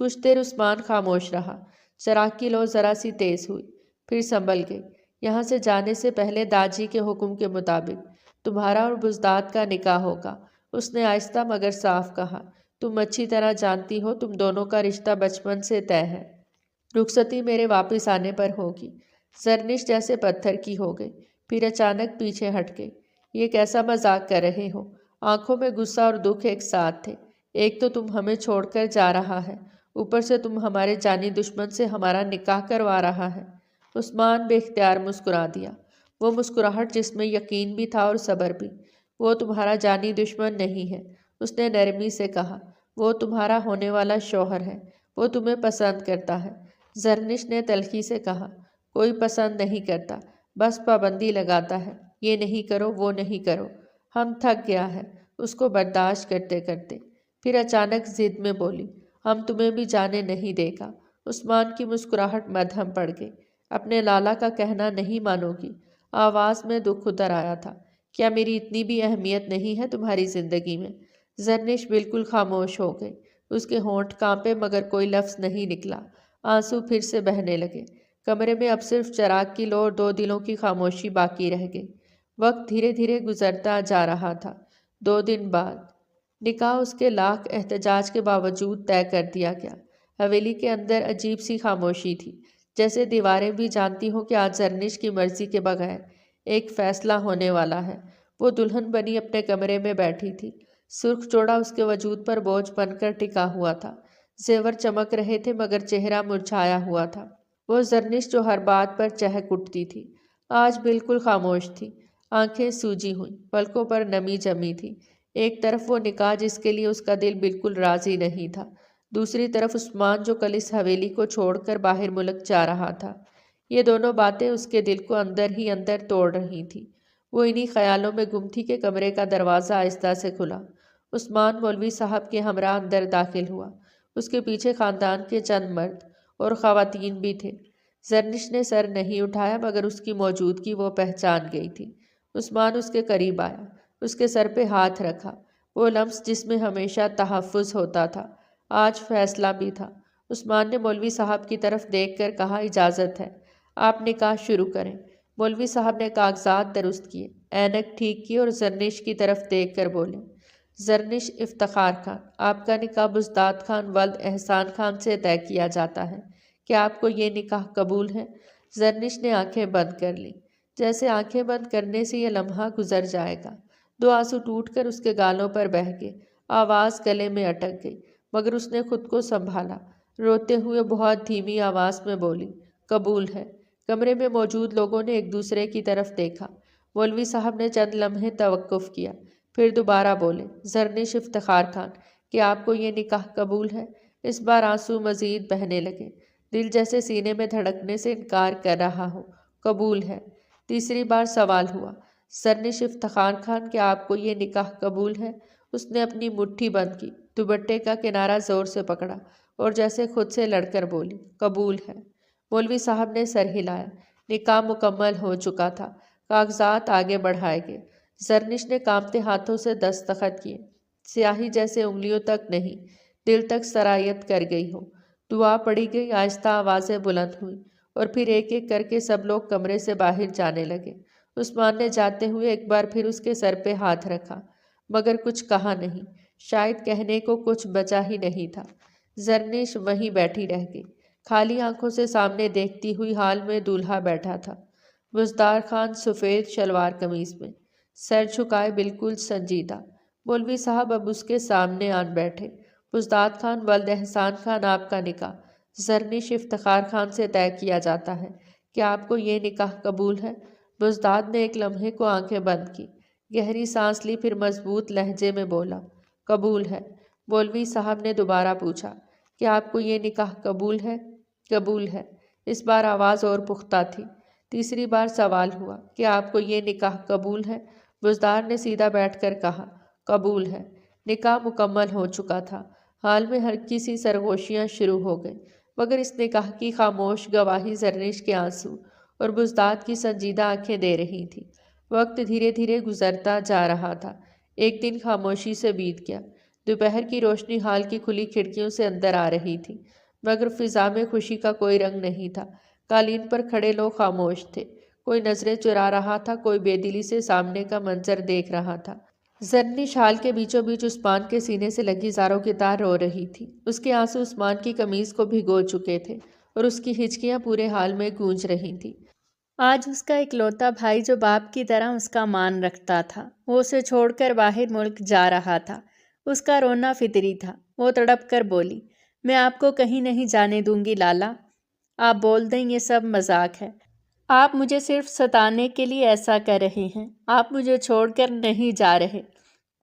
کچھ دیر عثمان خاموش رہا۔ چراغ کی لو ذرا سی تیز ہوئی، پھر سنبھل گئی۔ یہاں سے جانے سے پہلے داجی کے حکم کے مطابق تمہارا اور بزداد کا نکاح ہوگا، اس نے آہستہ مگر صاف کہا۔ تم اچھی طرح جانتی ہو تم دونوں کا رشتہ بچپن سے طے ہے۔ رخصتی میرے واپس آنے پر ہوگی۔ زرنش جیسے پتھر کی ہو گئی، پھر اچانک پیچھے ہٹ گئی۔ یہ کیسا مذاق کر رہے ہو؟ آنکھوں میں غصہ اور دکھ ایک ساتھ تھے۔ ایک تو تم ہمیں چھوڑ کر جا رہا ہے، اوپر سے تم ہمارے جانی دشمن سے ہمارا نکاح کروا رہا ہے۔ عثمان بے اختیار مسکرا دیا، وہ مسکراہٹ جس میں یقین بھی تھا اور صبر بھی۔ وہ تمہارا جانی دشمن نہیں ہے، اس نے نرمی سے کہا، وہ تمہارا ہونے والا شوہر ہے، وہ تمہیں پسند کرتا ہے۔ زرنش نے تلخی سے کہا، کوئی پسند نہیں کرتا، بس پابندی لگاتا ہے، یہ نہیں کرو وہ نہیں کرو۔ ہم تھک گیا ہے اس کو برداشت کرتے کرتے۔ پھر اچانک ضد میں بولی، ہم تمہیں بھی جانے نہیں دے گا۔ عثمان کی مسکراہٹ مدھم پڑ گئی۔ اپنے لالا کا کہنا نہیں مانو گی؟ آواز میں دکھ اتر آیا تھا۔ کیا میری اتنی بھی اہمیت نہیں ہے تمہاری زندگی میں؟ زرنش بالکل خاموش ہو گئی۔ اس کے ہونٹ کانپے مگر کوئی لفظ نہیں نکلا۔ آنسو پھر سے بہنے لگے۔ کمرے میں اب صرف چراغ کی لو اور دو دلوں کی خاموشی باقی رہ گئی۔ وقت دھیرے دھیرے گزرتا جا رہا تھا۔ 2 دن بعد نکاح اس کے لاکھ احتجاج کے باوجود طے کر دیا گیا۔ حویلی کے اندر عجیب سی خاموشی تھی، جیسے دیواریں بھی جانتی ہوں کہ آج زرنش کی مرضی کے بغیر ایک فیصلہ ہونے والا ہے۔ وہ دلہن بنی اپنے کمرے میں بیٹھی تھی۔ سرخ جوڑا اس کے وجود پر بوجھ بن کر ٹکا ہوا تھا۔ زیور چمک رہے تھے مگر چہرہ مرجھایا ہوا تھا۔ وہ زرنش جو ہر بات پر چہک اٹھتی تھی، آج بالکل خاموش تھی۔ آنکھیں سوجی ہوئیں، پلکوں پر نمی جمی تھی۔ ایک طرف وہ نکاح جس کے لیے اس کا دل بالکل راضی نہیں تھا، دوسری طرف عثمان جو کل اس حویلی کو چھوڑ کر باہر ملک جا رہا تھا۔ یہ دونوں باتیں اس کے دل کو اندر ہی اندر توڑ رہی تھیں۔ وہ انہی خیالوں میں گم تھی کہ کمرے کا دروازہ آہستہ سے کھلا۔ عثمان مولوی صاحب کے ہمراہ اندر داخل ہوا۔ اس کے پیچھے خاندان کے چند مرد اور خواتین بھی تھے۔ زرنش نے سر نہیں اٹھایا مگر اس کی موجودگی وہ پہچان گئی تھی۔ عثمان اس کے قریب آیا، اس کے سر پہ ہاتھ رکھا۔ وہ لمس جس میں ہمیشہ تحفظ ہوتا تھا، آج فیصلہ بھی تھا۔ عثمان نے مولوی صاحب کی طرف دیکھ کر کہا، اجازت ہے، آپ نکاح شروع کریں۔ مولوی صاحب نے کاغذات درست کیے، اینک ٹھیک کی اور زرنش کی طرف دیکھ کر بولے، زرنش افتخار خان، آپ کا نکاح بزداد خان ولد احسان خان سے طے کیا جاتا ہے۔ کیا آپ کو یہ نکاح قبول ہے؟ زرنش نے آنکھیں بند کر لیں، جیسے آنکھیں بند کرنے سے یہ لمحہ گزر جائے گا۔ 2 آنسو ٹوٹ کر اس کے گالوں پر بہہ گئے۔ آواز گلے میں اٹک گئی مگر اس نے خود کو سنبھالا۔ روتے ہوئے بہت دھیمی آواز میں بولی، قبول ہے۔ کمرے میں موجود لوگوں نے ایک دوسرے کی طرف دیکھا۔ مولوی صاحب نے چند لمحے توقف کیا، پھر دوبارہ بولے، زرنش افتخار خان، کیا آپ کو یہ نکاح قبول ہے؟ اس بار آنسو مزید بہنے لگے، دل جیسے سینے میں دھڑکنے سے انکار کر رہا ہو۔ قبول ہے۔ تیسری بار سوال ہوا، زرنش افتخار خان، کیا آپ کو یہ نکاح قبول ہے؟ اس نے اپنی مٹھی بند کی، دوپٹے کا کنارہ زور سے پکڑا اور جیسے خود سے لڑ کر بولی، قبول ہے۔ مولوی صاحب نے سر ہلایا۔ نکاح مکمل ہو چکا تھا۔ کاغذات آگے بڑھائے گئے۔ زرنش نے کانپتے ہاتھوں سے دستخط کیے، سیاہی جیسے انگلیوں تک نہیں، دل تک سرایت کر گئی ہو۔ دعا پڑھی گئی، آہستہ آوازیں بلند ہوئیں اور پھر ایک ایک کر کے سب لوگ کمرے سے باہر جانے لگے۔ عثمان نے جاتے ہوئے ایک بار پھر اس کے سر پہ ہاتھ رکھا مگر کچھ کہا نہیں، شاید کہنے کو کچھ بچا ہی نہیں تھا۔ زرنش وہیں بیٹھی رہ گئی، خالی آنکھوں سے سامنے دیکھتی ہوئی۔ حال میں دولہا بیٹھا تھا، بزدار خان سفید شلوار قمیض میں، سر جھکائے بالکل سنجیدہ۔ مولوی صاحب اب اس کے سامنے آن بیٹھے۔ بزداد خان ولد احسان خان آپ کا نکاح زرنش افتخار خان سے طے کیا جاتا ہے۔ کیا آپ کو یہ نکاح قبول ہے؟ بزداد نے ایک لمحے کو آنکھیں بند کی، گہری سانس لی، پھر مضبوط لہجے میں بولا، قبول ہے۔ مولوی صاحب نے دوبارہ پوچھا، کیا آپ کو یہ نکاح قبول ہے؟ قبول ہے۔ اس بار آواز اور پختہ تھی۔ تیسری بار سوال ہوا، کیا آپ کو یہ نکاح قبول ہے؟ بزداد نے سیدھا بیٹھ کر کہا، قبول ہے۔ نکاح مکمل ہو چکا تھا۔ حال میں ہر کسی سرگوشیاں شروع ہو گئیں، مگر اس نکاح کی خاموش گواہی زرنش کے آنسو اور بزداد کی سنجیدہ آنکھیں دے رہی تھیں۔ وقت دھیرے دھیرے گزرتا جا رہا تھا۔ ایک دن خاموشی سے بیت گیا۔ دوپہر کی روشنی حال کی کھلی کھڑکیوں سے اندر آ رہی تھی، مگر فضا میں خوشی کا کوئی رنگ نہیں تھا۔ قالین پر کھڑے لوگ خاموش تھے، کوئی نظریں چرا رہا تھا، کوئی بے دلی سے سامنے کا منظر دیکھ رہا تھا۔ زرنش حال کے بیچوں بیچ عثمان کے سینے سے لگی زاروں کی طرح رو رہی تھی۔ اس کے آنسو عثمان کی قمیض کو بھگو چکے تھے اور اس کی ہچکیاں پورے حال میں گونج رہی تھیں۔ آج اس کا اکلوتا بھائی جو باپ کی طرح اس کا مان رکھتا تھا، وہ اسے چھوڑ کر باہر ملک جا رہا تھا۔ اس کا رونا فطری تھا۔ وہ تڑپ کر بولی، میں آپ کو کہیں نہیں جانے دوں گی لالا۔ آپ بول دیں یہ سب مذاق ہے۔ آپ مجھے صرف ستانے کے لیے ایسا کر رہے ہیں۔ آپ مجھے چھوڑ کر نہیں جا رہے۔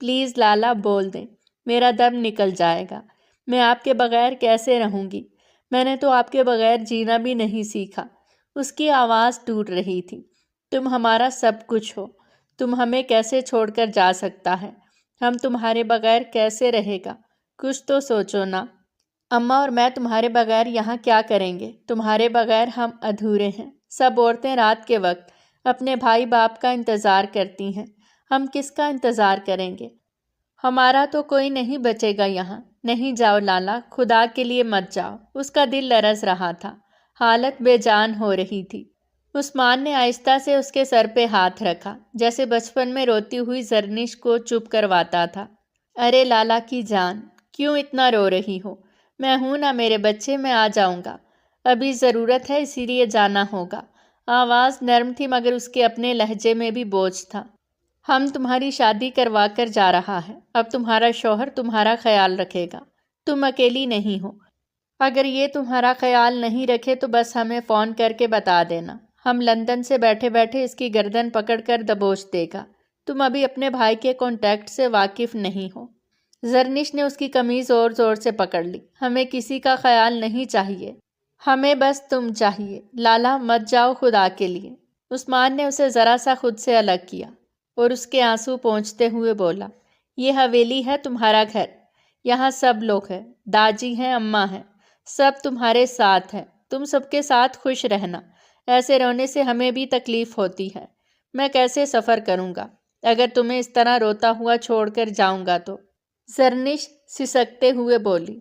پلیز لالا بول دیں، میرا دم نکل جائے گا۔ میں آپ کے بغیر کیسے رہوں گی؟ میں نے تو آپ کے بغیر جینا بھی نہیں سیکھا۔ اس کی آواز ٹوٹ رہی تھی۔ تم ہمارا سب کچھ ہو، تم ہمیں کیسے چھوڑ کر جا سکتا ہے؟ ہم تمہارے بغیر کیسے رہے گا؟ کچھ تو سوچو نا۔ اماں اور میں تمہارے بغیر یہاں کیا کریں گے؟ تمہارے بغیر ہم ادھورے ہیں۔ سب عورتیں رات کے وقت اپنے بھائی باپ کا انتظار کرتی ہیں۔ ہم کس کا انتظار کریں گے؟ ہمارا تو کوئی نہیں بچے گا یہاں۔ نہیں جاؤ لالا، خدا کے لیے مت جاؤ۔ اس کا دل لرز رہا تھا، حالت بے جان ہو رہی تھی۔ عثمان نے آہستہ سے اس کے سر پہ ہاتھ رکھا، جیسے بچپن میں روتی ہوئی زرنش کو چپ کرواتا تھا۔ ارے لالا کی جان، کیوں اتنا رو رہی ہو؟ میں ہوں نا میرے بچے، میں آ جاؤں گا۔ ابھی ضرورت ہے اسی لیے جانا ہوگا۔ آواز نرم تھی مگر اس کے اپنے لہجے میں بھی بوجھ تھا۔ ہم تمہاری شادی کروا کر جا رہا ہے۔ اب تمہارا شوہر تمہارا خیال رکھے گا۔ تم اکیلی نہیں ہو۔ اگر یہ تمہارا خیال نہیں رکھے تو بس ہمیں فون کر کے بتا دینا۔ ہم لندن سے بیٹھے بیٹھے اس کی گردن پکڑ کر دبوچ دے گا۔ تم ابھی اپنے بھائی کے کانٹیکٹ سے واقف نہیں ہو۔ زرنش نے اس کی قمیض اور زور سے پکڑ لی۔ ہمیں کسی کا خیال نہیں چاہیے، ہمیں بس تم چاہیے۔ لالا مت جاؤ خدا کے لیے۔ عثمان نے اسے ذرا سا خود سے الگ کیا اور اس کے آنسو پونچھتے ہوئے بولا، یہ حویلی ہے تمہارا گھر، یہاں سب لوگ ہیں، داجی ہیں، اماں ہیں، سب تمہارے ساتھ ہیں۔ تم سب کے ساتھ خوش رہنا۔ ایسے رونے سے ہمیں بھی تکلیف ہوتی ہے۔ میں کیسے سفر کروں گا اگر تمہیں اس طرح روتا ہوا چھوڑ کر جاؤں گا تو؟ زرنش سسکتے ہوئے بولی،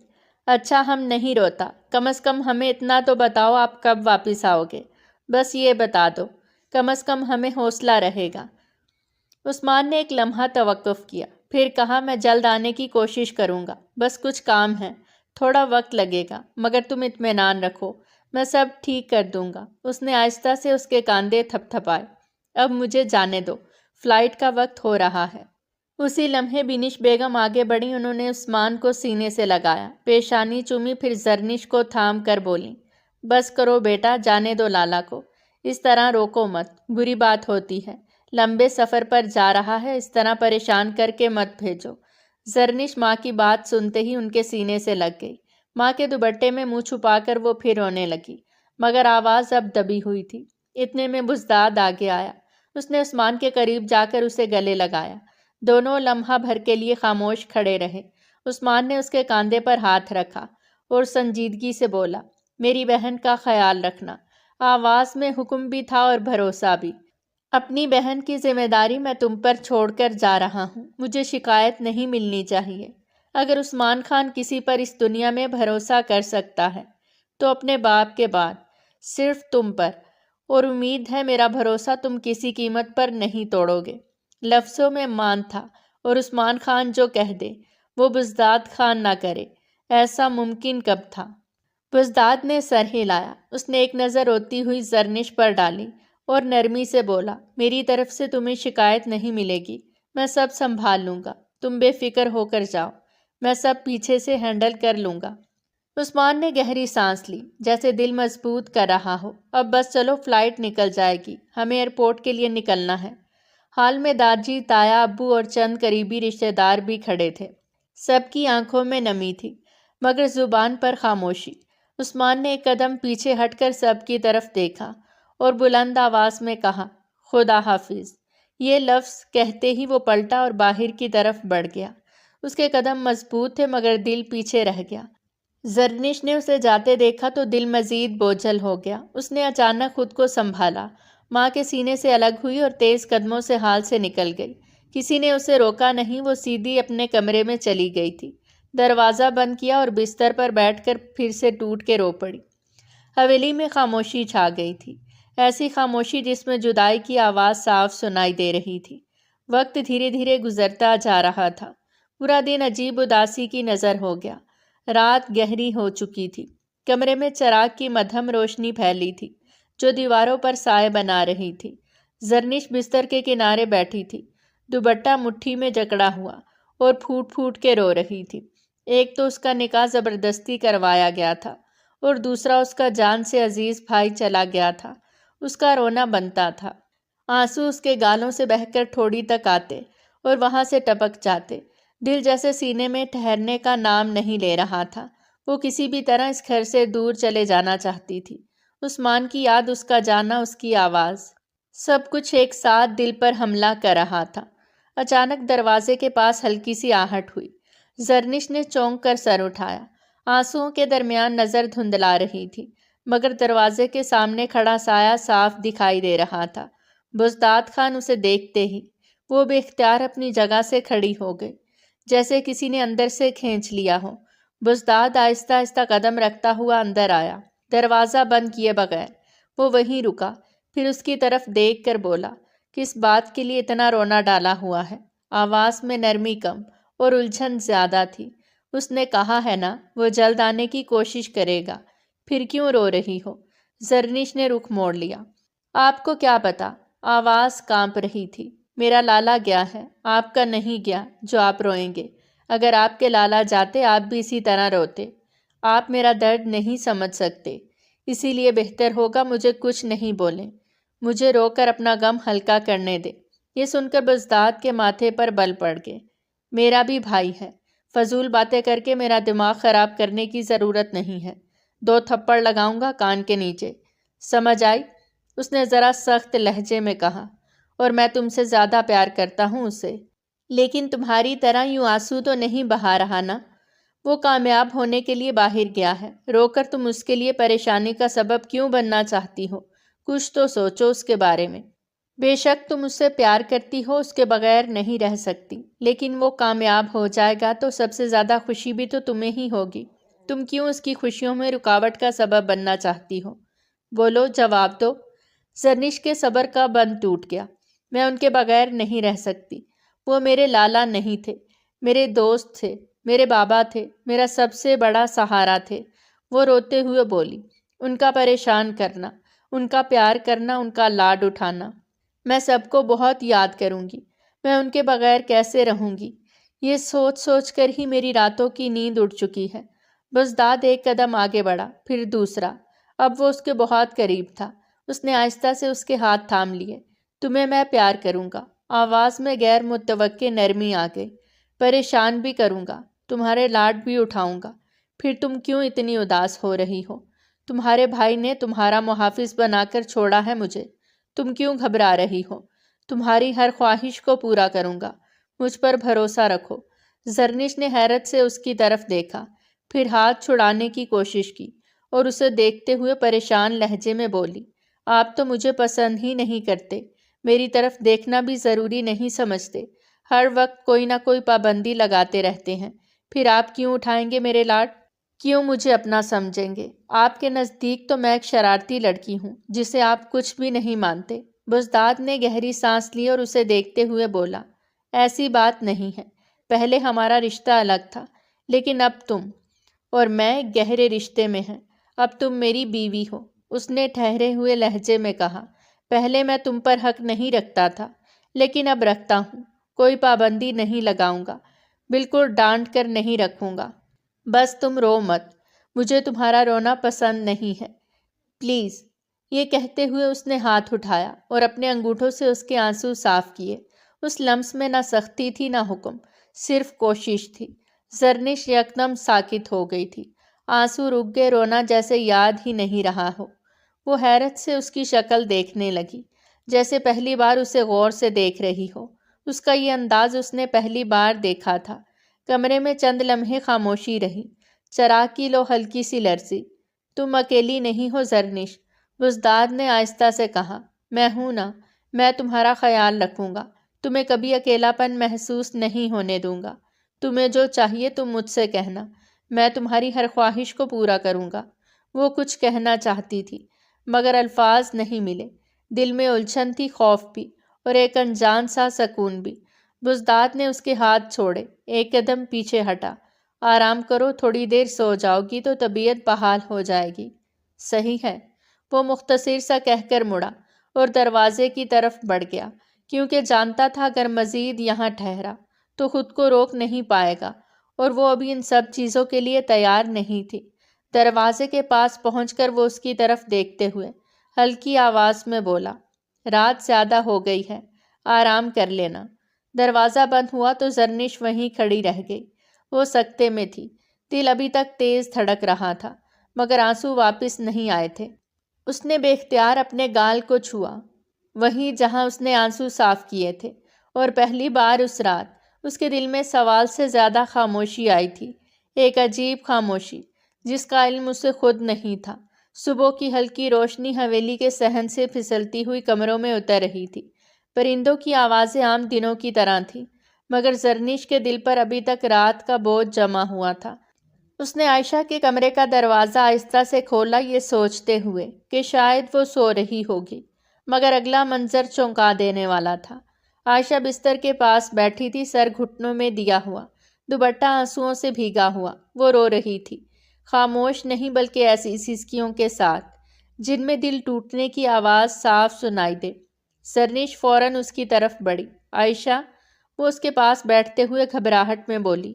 اچھا ہم نہیں روتا، کم از کم ہمیں اتنا تو بتاؤ آپ کب واپس آؤ گے؟ بس یہ بتا دو، کم از کم ہمیں حوصلہ رہے گا۔ عثمان نے ایک لمحہ توقف کیا، پھر کہا، میں جلد آنے کی کوشش کروں گا، بس کچھ کام ہے، تھوڑا وقت لگے گا، مگر تم اطمینان رکھو، میں سب ٹھیک کر دوں گا۔ اس نے آہستہ سے اس کے کاندھے تھپ تھپائے۔ اب مجھے جانے دو، فلائٹ کا وقت ہو رہا ہے۔ اسی لمحے بینش بیگم آگے بڑھی، انہوں نے عثمان کو سینے سے لگایا، پیشانی چومی، پھر زرنش کو تھام کر بولیں، بس کرو بیٹا، جانے دو لالا کو، اس طرح روکو مت، بری بات ہوتی ہے، لمبے سفر پر جا رہا ہے، اس طرح پریشان کر کے مت بھیجو۔ زرنش ماں کی بات سنتے ہی ان کے سینے سے لگ گئی۔ ماں کے دوپٹے میں منہ چھپا کر وہ پھر رونے لگی، مگر آواز اب دبی ہوئی تھی۔ اتنے میں بزداد آگے آیا۔ اس نے عثمان کے قریب جا کر اسے گلے لگایا۔ دونوں لمحہ بھر کے لیے خاموش کھڑے رہے۔ عثمان نے اس کے کاندھے پر ہاتھ رکھا اور سنجیدگی سے بولا، میری بہن کا خیال رکھنا۔ آواز میں حکم بھی تھا اور بھروسہ بھی۔ اپنی بہن کی ذمہ داری میں تم پر چھوڑ کر جا رہا ہوں، مجھے شکایت نہیں ملنی چاہیے۔ اگر عثمان خان کسی پر اس دنیا میں بھروسہ کر سکتا ہے تو اپنے باپ کے بعد صرف تم پر، اور امید ہے میرا بھروسہ تم کسی قیمت پر نہیں توڑو گے۔ لفظوں میں مان تھا، اور عثمان خان جو کہہ دے وہ بزداد خان نہ کرے، ایسا ممکن کب تھا؟ بزداد نے سر ہلایا۔ اس نے ایک نظر روتی ہوئی زرنش پر ڈالی اور نرمی سے بولا، میری طرف سے تمہیں شکایت نہیں ملے گی، میں سب سنبھال لوں گا، تم بے فکر ہو کر جاؤ۔ میں سب پیچھے سے ہینڈل کر لوں گا۔ عثمان نے گہری سانس لی، جیسے دل مضبوط کر رہا ہو۔ اب بس چلو، فلائٹ نکل جائے گی، ہمیں ایئرپورٹ کے لیے نکلنا ہے۔ حال میں داجی، تایا، ابو اور چند قریبی رشتہ دار بھی کھڑے تھے۔ سب کی آنکھوں میں نمی تھی، مگر زبان پر خاموشی۔ عثمان نے ایک قدم پیچھے ہٹ کر سب کی طرف دیکھا اور بلند آواز میں کہا، خدا حافظ۔ یہ لفظ کہتے ہی وہ پلٹا اور باہر کی طرف بڑھ گیا۔ اس کے قدم مضبوط تھے مگر دل پیچھے رہ گیا۔ زرنش نے اسے جاتے دیکھا تو دل مزید بوجھل ہو گیا۔ اس نے اچانک خود کو سنبھالا، ماں کے سینے سے الگ ہوئی اور تیز قدموں سے حال سے نکل گئی۔ کسی نے اسے روکا نہیں، وہ سیدھی اپنے کمرے میں چلی گئی تھی۔ دروازہ بند کیا اور بستر پر بیٹھ کر پھر سے ٹوٹ کے رو پڑی۔ حویلی میں خاموشی چھا گئی تھی، ایسی خاموشی جس میں جدائی کی آواز صاف سنائی دے رہی تھی۔ وقت دھیرے دھیرے گزرتا جا رہا تھا۔ پورا دن عجیب اداسی کی نظر ہو گیا۔ رات گہری ہو چکی تھی۔ کمرے میں چراغ کی مدھم روشنی پھیلی تھی جو دیواروں پر سائے بنا رہی تھی۔ زرنش بستر کے کنارے بیٹھی تھی، دوپٹہ مٹھی میں جکڑا ہوا، اور پھوٹ پھوٹ کے رو رہی تھی۔ ایک تو اس کا نکاح زبردستی کروایا گیا تھا اور دوسرا اس کا جان سے عزیز بھائی چلا گیا تھا۔ اس کا رونا بنتا تھا۔ آنسو اس کے گالوں سے بہہ کر ٹھوڑی تک آتے اور وہاں سے ٹپک جاتے۔ دل جیسے سینے میں ٹھہرنے کا نام نہیں لے رہا تھا۔ وہ کسی بھی طرح اس گھر سے دور چلے جانا چاہتی تھی۔ عثمان کی یاد، اس کا جانا، اس کی آواز، سب کچھ ایک ساتھ دل پر حملہ کر رہا تھا۔ اچانک دروازے کے پاس ہلکی سی آہٹ ہوئی۔ زرنش نے چونک کر سر اٹھایا۔ آنسوؤں کے درمیان نظر دھندلا رہی تھی، مگر دروازے کے سامنے کھڑا سایہ صاف دکھائی دے رہا تھا۔ بزداد خان اسے دیکھتے ہی وہ بے اختیار اپنی جگہ سے کھڑی ہو گئی، جیسے کسی نے اندر سے کھینچ لیا ہو۔ بزداد آہستہ آہستہ قدم رکھتا ہوا اندر آیا، دروازہ بند کیے بغیر۔ وہ وہیں رکا، پھر اس کی طرف دیکھ کر بولا، کس بات کے لیے اتنا رونا ڈالا ہوا ہے؟ آواز میں نرمی کم اور الجھن زیادہ تھی۔ اس نے کہا ہے نا وہ جلد آنے کی کوشش کرے گا، پھر کیوں رو رہی ہو؟ زرنش نے رخ موڑ لیا۔ آپ کو کیا پتا؟ آواز کانپ رہی تھی۔ میرا لالا گیا ہے، آپ کا نہیں گیا جو آپ روئیں گے۔ اگر آپ کے لالا جاتے آپ بھی اسی طرح روتے۔ آپ میرا درد نہیں سمجھ سکتے، اسی لیے بہتر ہوگا مجھے کچھ نہیں بولیں، مجھے رو کر اپنا غم ہلکا کرنے دے۔ یہ سن کر بزداد کے ماتھے پر بل پڑ گئے۔ میرا بھی بھائی ہے، فضول باتیں کر کے میرا دماغ خراب کرنے کی ضرورت نہیں ہے۔ 2 تھپڑ لگاؤں گا کان کے نیچے، سمجھ آئی؟ اس نے ذرا سخت لہجے میں کہا، اور میں تم سے زیادہ پیار کرتا ہوں اسے، لیکن تمہاری طرح یوں آنسو تو نہیں بہا رہا نا۔ وہ کامیاب ہونے کے لیے باہر گیا ہے، رو کر تم اس کے لیے پریشانی کا سبب کیوں بننا چاہتی ہو؟ کچھ تو سوچو اس کے بارے میں۔ بے شک تم اس سے پیار کرتی ہو، اس کے بغیر نہیں رہ سکتی، لیکن وہ کامیاب ہو جائے گا تو سب سے زیادہ خوشی بھی تو تمہیں ہی ہوگی۔ تم کیوں اس کی خوشیوں میں رکاوٹ کا سبب بننا چاہتی ہو؟ بولو، جواب دو۔ زرنش کے صبر کا بند ٹوٹ گیا۔ میں ان کے بغیر نہیں رہ سکتی۔ وہ میرے لالا نہیں تھے، میرے دوست تھے، میرے بابا تھے، میرا سب سے بڑا سہارا تھے۔ وہ روتے ہوئے بولی، ان کا پریشان کرنا، ان کا پیار کرنا، ان کا لاڈ اٹھانا، میں سب کو بہت یاد کروں گی۔ میں ان کے بغیر کیسے رہوں گی؟ یہ سوچ سوچ کر ہی میری راتوں کی نیند اڑ چکی ہے۔ بزداد ایک قدم آگے بڑھا، پھر دوسرا۔ اب وہ اس کے بہت قریب تھا۔ اس نے آہستہ سے اس کے ہاتھ تھام لیے۔ تمہیں میں پیار کروں گا۔ آواز میں غیر متوقع نرمی آ گئی۔ پریشان بھی کروں گا، تمہارے لاڈ بھی اٹھاؤں گا۔ پھر تم کیوں اتنی اداس ہو رہی ہو؟ تمہارے بھائی نے تمہارا محافظ بنا کر چھوڑا ہے مجھے، تم کیوں گھبرا رہی ہو؟ تمہاری ہر خواہش کو پورا کروں گا، مجھ پر بھروسہ رکھو۔ زرنش نے حیرت سے اس کی طرف دیکھا، پھر ہاتھ چھڑانے کی کوشش کی اور اسے دیکھتے ہوئے پریشان لہجے میں بولی، آپ تو مجھے پسند ہی نہیں کرتے، میری طرف دیکھنا بھی ضروری نہیں سمجھتے، ہر وقت کوئی نہ کوئی پابندی لگاتے رہتے ہیں۔ پھر آپ کیوں اٹھائیں گے میرے لاڈ؟ کیوں مجھے اپنا سمجھیں گے؟ آپ کے نزدیک تو میں ایک شرارتی لڑکی ہوں جسے آپ کچھ بھی نہیں مانتے۔ بزداد نے گہری سانس لی اور اسے دیکھتے ہوئے بولا، ایسی بات نہیں ہے، پہلے ہمارا رشتہ الگ تھا، لیکن اب تم اور میں گہرے رشتے میں ہیں، اب تم میری بیوی ہو۔ اس نے ٹھہرے ہوئے لہجے میں کہا، پہلے میں تم پر حق نہیں رکھتا تھا، لیکن اب رکھتا ہوں، کوئی پابندی نہیں لگاؤں گا، بالکل ڈانٹ کر نہیں رکھوں گا۔ بس تم رو مت، مجھے تمہارا رونا پسند نہیں ہے، پلیز۔ یہ کہتے ہوئے اس نے ہاتھ اٹھایا اور اپنے انگوٹھوں سے اس کے آنسو صاف کیے۔ اس لمس میں نہ سختی تھی نہ حکم، صرف کوشش تھی۔ زرنش یکدم ساکت ہو گئی تھی، آنسو رک گئے، رونا جیسے یاد ہی نہیں رہا ہو۔ وہ حیرت سے اس کی شکل دیکھنے لگی، جیسے پہلی بار اسے غور سے دیکھ رہی ہو۔ اس کا یہ انداز اس نے پہلی بار دیکھا تھا۔ کمرے میں چند لمحے خاموشی رہی، چراغ کی لو ہلکی سی لرزی۔ تم اکیلی نہیں ہو زرنش، بزداد نے آہستہ سے کہا۔ میں ہوں نا، میں تمہارا خیال رکھوں گا، تمہیں کبھی اکیلا پن محسوس نہیں ہونے دوں گا۔ تمہیں جو چاہیے تم مجھ سے کہنا، میں تمہاری ہر خواہش کو پورا کروں گا۔ وہ کچھ کہنا چاہتی تھی مگر الفاظ نہیں ملے۔ دل میں الجھن تھی، خوف بھی، اور ایک انجان سا سکون بھی۔ بزداد نے اس کے ہاتھ چھوڑے، ایک قدم پیچھے ہٹا۔ آرام کرو، تھوڑی دیر سو جاؤ گی تو طبیعت بحال ہو جائے گی۔ صحیح ہے، وہ مختصر سا کہہ کر مڑا اور دروازے کی طرف بڑھ گیا، کیونکہ جانتا تھا اگر مزید یہاں ٹھہرا تو خود کو روک نہیں پائے گا، اور وہ ابھی ان سب چیزوں کے لیے تیار نہیں تھی۔ دروازے کے پاس پہنچ کر وہ اس کی طرف دیکھتے ہوئے ہلکی آواز میں بولا، رات زیادہ ہو گئی ہے، آرام کر لینا۔ دروازہ بند ہوا تو زرنش وہیں کھڑی رہ گئی۔ وہ سکتے میں تھی، دل ابھی تک تیز دھڑک رہا تھا مگر آنسو واپس نہیں آئے تھے۔ اس نے بے اختیار اپنے گال کو چھوا، وہیں جہاں اس نے آنسو صاف کیے تھے، اور پہلی بار اس رات اس کے دل میں سوال سے زیادہ خاموشی آئی تھی، ایک عجیب خاموشی جس کا علم اسے خود نہیں تھا۔ صبح کی ہلکی روشنی حویلی کے صحن سے پھسلتی ہوئی کمروں میں اتر رہی تھی۔ پرندوں کی آوازیں عام دنوں کی طرح تھیں، مگر زرنش کے دل پر ابھی تک رات کا بوجھ جمع ہوا تھا۔ اس نے عائشہ کے کمرے کا دروازہ آہستہ سے کھولا، یہ سوچتے ہوئے کہ شاید وہ سو رہی ہوگی، مگر اگلا منظر چونکا دینے والا تھا۔ عائشہ بستر کے پاس بیٹھی تھی، سر گھٹنوں میں دیا ہوا، دوپٹہ آنسوؤں سے بھیگا ہوا۔ وہ رو رہی تھی، خاموش نہیں بلکہ ایسی سسکیوں کے ساتھ جن میں دل ٹوٹنے کی آواز صاف سنائی دے۔ زرنش فوراً اس کی طرف بڑھی۔ عائشہ، وہ اس کے پاس بیٹھتے ہوئے گھبراہٹ میں بولی،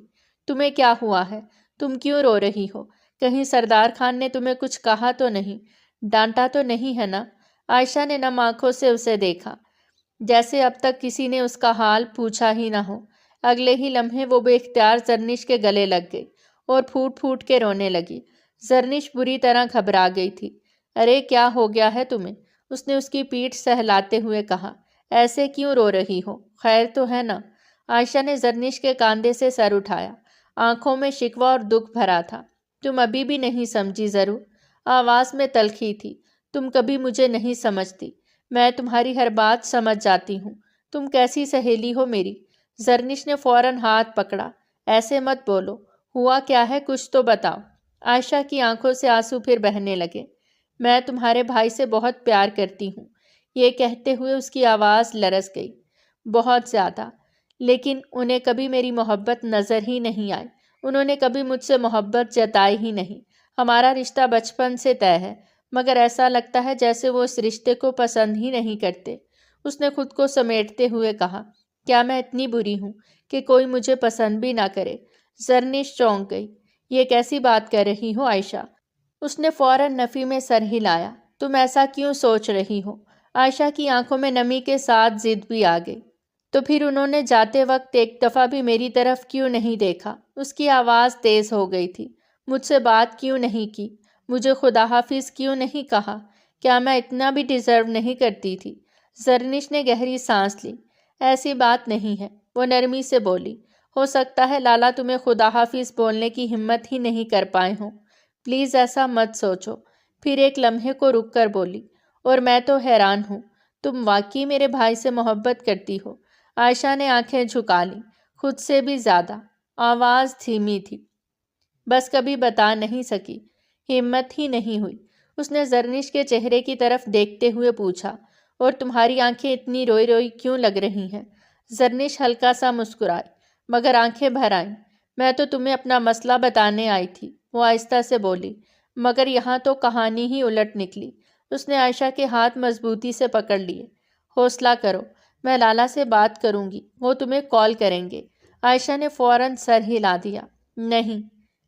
تمہیں کیا ہوا ہے؟ تم کیوں رو رہی ہو؟ کہیں سردار خان نے تمہیں کچھ کہا تو نہیں، ڈانٹا تو نہیں ہے نا؟ عائشہ نے نم آنکھوں سے اسے دیکھا، جیسے اب تک کسی نے اس کا حال پوچھا ہی نہ ہو۔ اگلے ہی لمحے وہ بے اختیار زرنش کے گلے لگ گئی اور پھوٹ پھوٹ کے رونے لگی۔ زرنش بری طرح گھبرا گئی تھی۔ ارے کیا ہو گیا ہے تمہیں؟ اس نے اس کی پیٹھ سہلاتے ہوئے کہا۔ ایسے کیوں رو رہی ہو؟ خیر تو ہے نا؟ عائشہ نے زرنش کے کاندھے سے سر اٹھایا، آنکھوں میں شکوہ اور دکھ بھرا تھا۔ تم ابھی بھی نہیں سمجھی ضرور؟ آواز میں تلخی تھی۔ تم کبھی مجھے نہیں سمجھتی، میں تمہاری ہر بات سمجھ جاتی ہوں۔ تم کیسی سہیلی ہو میری۔ زرنش نے فوراً ہاتھ پکڑا۔ ایسے مت بولو، ہوا کیا ہے کچھ تو بتاؤ۔ عائشہ کی آنکھوں سے آنسو پھر بہنے لگے۔ میں تمہارے بھائی سے بہت پیار کرتی ہوں۔ یہ کہتے ہوئے اس کی آواز لرز گئی۔ بہت زیادہ، لیکن انہیں کبھی میری محبت نظر ہی نہیں آئی، انہوں نے کبھی مجھ سے محبت جتائی ہی نہیں۔ ہمارا رشتہ بچپن سے طے ہے، مگر ایسا لگتا ہے جیسے وہ اس رشتے کو پسند ہی نہیں کرتے۔ اس نے خود کو سمیٹتے ہوئے کہا، کیا میں اتنی بری ہوں کہ کوئی مجھے پسند بھی نہ کرے؟ زرنش چونک گئی۔ یہ کیسی بات کر رہی ہو عائشہ؟ اس نے فوراً نفی میں سر ہلایا۔ تم ایسا کیوں سوچ رہی ہو؟ عائشہ کی آنکھوں میں نمی کے ساتھ ضد بھی آ گئی۔ تو پھر انہوں نے جاتے وقت ایک دفعہ بھی میری طرف کیوں نہیں دیکھا؟ اس کی آواز تیز ہو گئی تھی۔ مجھ سے بات کیوں نہیں کی؟ مجھے خدا حافظ کیوں نہیں کہا؟ کیا میں اتنا بھی ڈیزرو نہیں کرتی تھی؟ زرنش نے گہری سانس لی۔ ایسی بات نہیں ہے، وہ نرمی سے بولی۔ ہو سکتا ہے لالا تمہیں خدا حافظ بولنے کی ہمت ہی نہیں کر پائے ہوں۔ پلیز ایسا مت سوچو۔ پھر ایک لمحے کو رک کر بولی، اور میں تو حیران ہوں، تم واقعی میرے بھائی سے محبت کرتی ہو؟ عائشہ نے آنکھیں جھکا لیں، خود سے بھی زیادہ۔ آواز دھیمی تھی، بس کبھی بتا نہیں سکی، ہمت ہی نہیں ہوئی۔ اس نے زرنش کے چہرے کی طرف دیکھتے ہوئے پوچھا، اور تمہاری آنکھیں اتنی روئی روئی کیوں لگ رہی ہیں؟ زرنش ہلکا سا مسکرائی مگر آنکھیں بھر آئیں۔ میں تو تمہیں اپنا مسئلہ بتانے آئی تھی، وہ آہستہ سے بولی، مگر یہاں تو کہانی ہی الٹ نکلی۔ اس نے عائشہ کے ہاتھ مضبوطی سے پکڑ لیے۔ حوصلہ کرو، میں لالا سے بات کروں گی، وہ تمہیں کال کریں گے۔ عائشہ نے فوراً سر ہلا دیا۔ نہیں،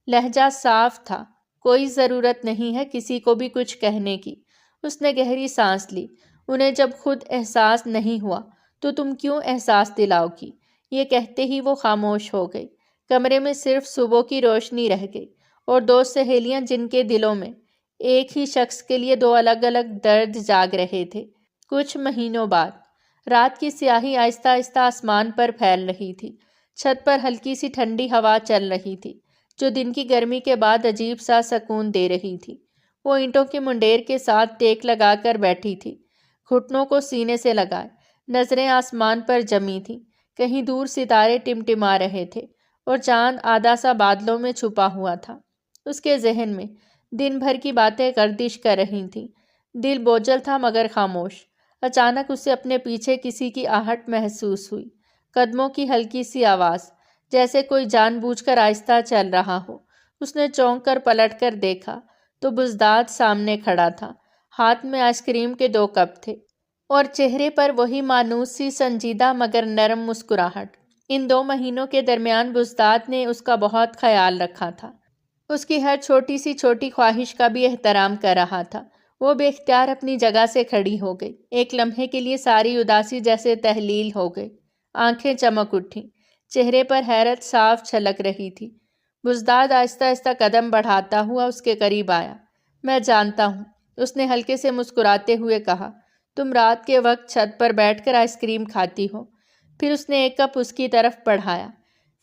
لہجہ صاف تھا، کوئی ضرورت نہیں ہے کسی کو بھی کچھ کہنے کی۔ اس نے گہری سانس لی۔ انہیں جب خود احساس نہیں ہوا تو تم کیوں احساس دلاؤ گی؟ یہ کہتے ہی وہ خاموش ہو گئی۔ کمرے میں صرف صبح کی روشنی رہ گئی اور دو سہیلیاں جن کے دلوں میں ایک ہی شخص کے لیے دو الگ الگ درد جاگ رہے تھے۔ کچھ مہینوں بعد رات کی سیاہی آہستہ آہستہ آسمان پر پھیل رہی تھی۔ چھت پر ہلکی سی ٹھنڈی ہوا چل رہی تھی جو دن کی گرمی کے بعد عجیب سا سکون دے رہی تھی۔ وہ اینٹوں کے منڈیر کے ساتھ ٹیک لگا کر بیٹھی تھی، گھٹنوں کو سینے سے لگائے، نظریں آسمان پر جمی تھیں۔ کہیں دور ستارے ٹمٹما رہے تھے اور چاند آدھا سا بادلوں میں چھپا ہوا تھا۔ اس کے ذہن میں دن بھر کی باتیں گردش کر رہی تھیں۔ دل بوجھل تھا مگر خاموش۔ اچانک اسے اپنے پیچھے کسی کی آہٹ محسوس ہوئی، قدموں کی ہلکی سی آواز، جیسے کوئی جان بوجھ کر آہستہ چل رہا ہو۔ اس نے چونک کر پلٹ کر دیکھا تو بزداد سامنے کھڑا تھا۔ ہاتھ میں آئس کریم کے 2 کپ تھے اور چہرے پر وہی مانوس سی سنجیدہ مگر نرم مسکراہٹ۔ ان 2 مہینوں کے درمیان بزداد نے اس کا بہت خیال رکھا تھا، اس کی ہر چھوٹی خواہش کا بھی احترام کر رہا تھا۔ وہ بے اختیار اپنی جگہ سے کھڑی ہو گئی۔ ایک لمحے کے لیے ساری اداسی جیسے تحلیل ہو گئی۔ آنکھیں چمک اٹھیں، چہرے پر حیرت صاف چھلک رہی تھی۔ بزداد آہستہ آہستہ قدم بڑھاتا ہوا اس کے قریب آیا۔ میں جانتا ہوں، اس نے ہلکے سے مسکراتے ہوئے کہا، تم رات کے وقت چھت پر بیٹھ کر آئس کریم کھاتی ہو۔ پھر اس نے 1 کپ اس کی طرف بڑھایا۔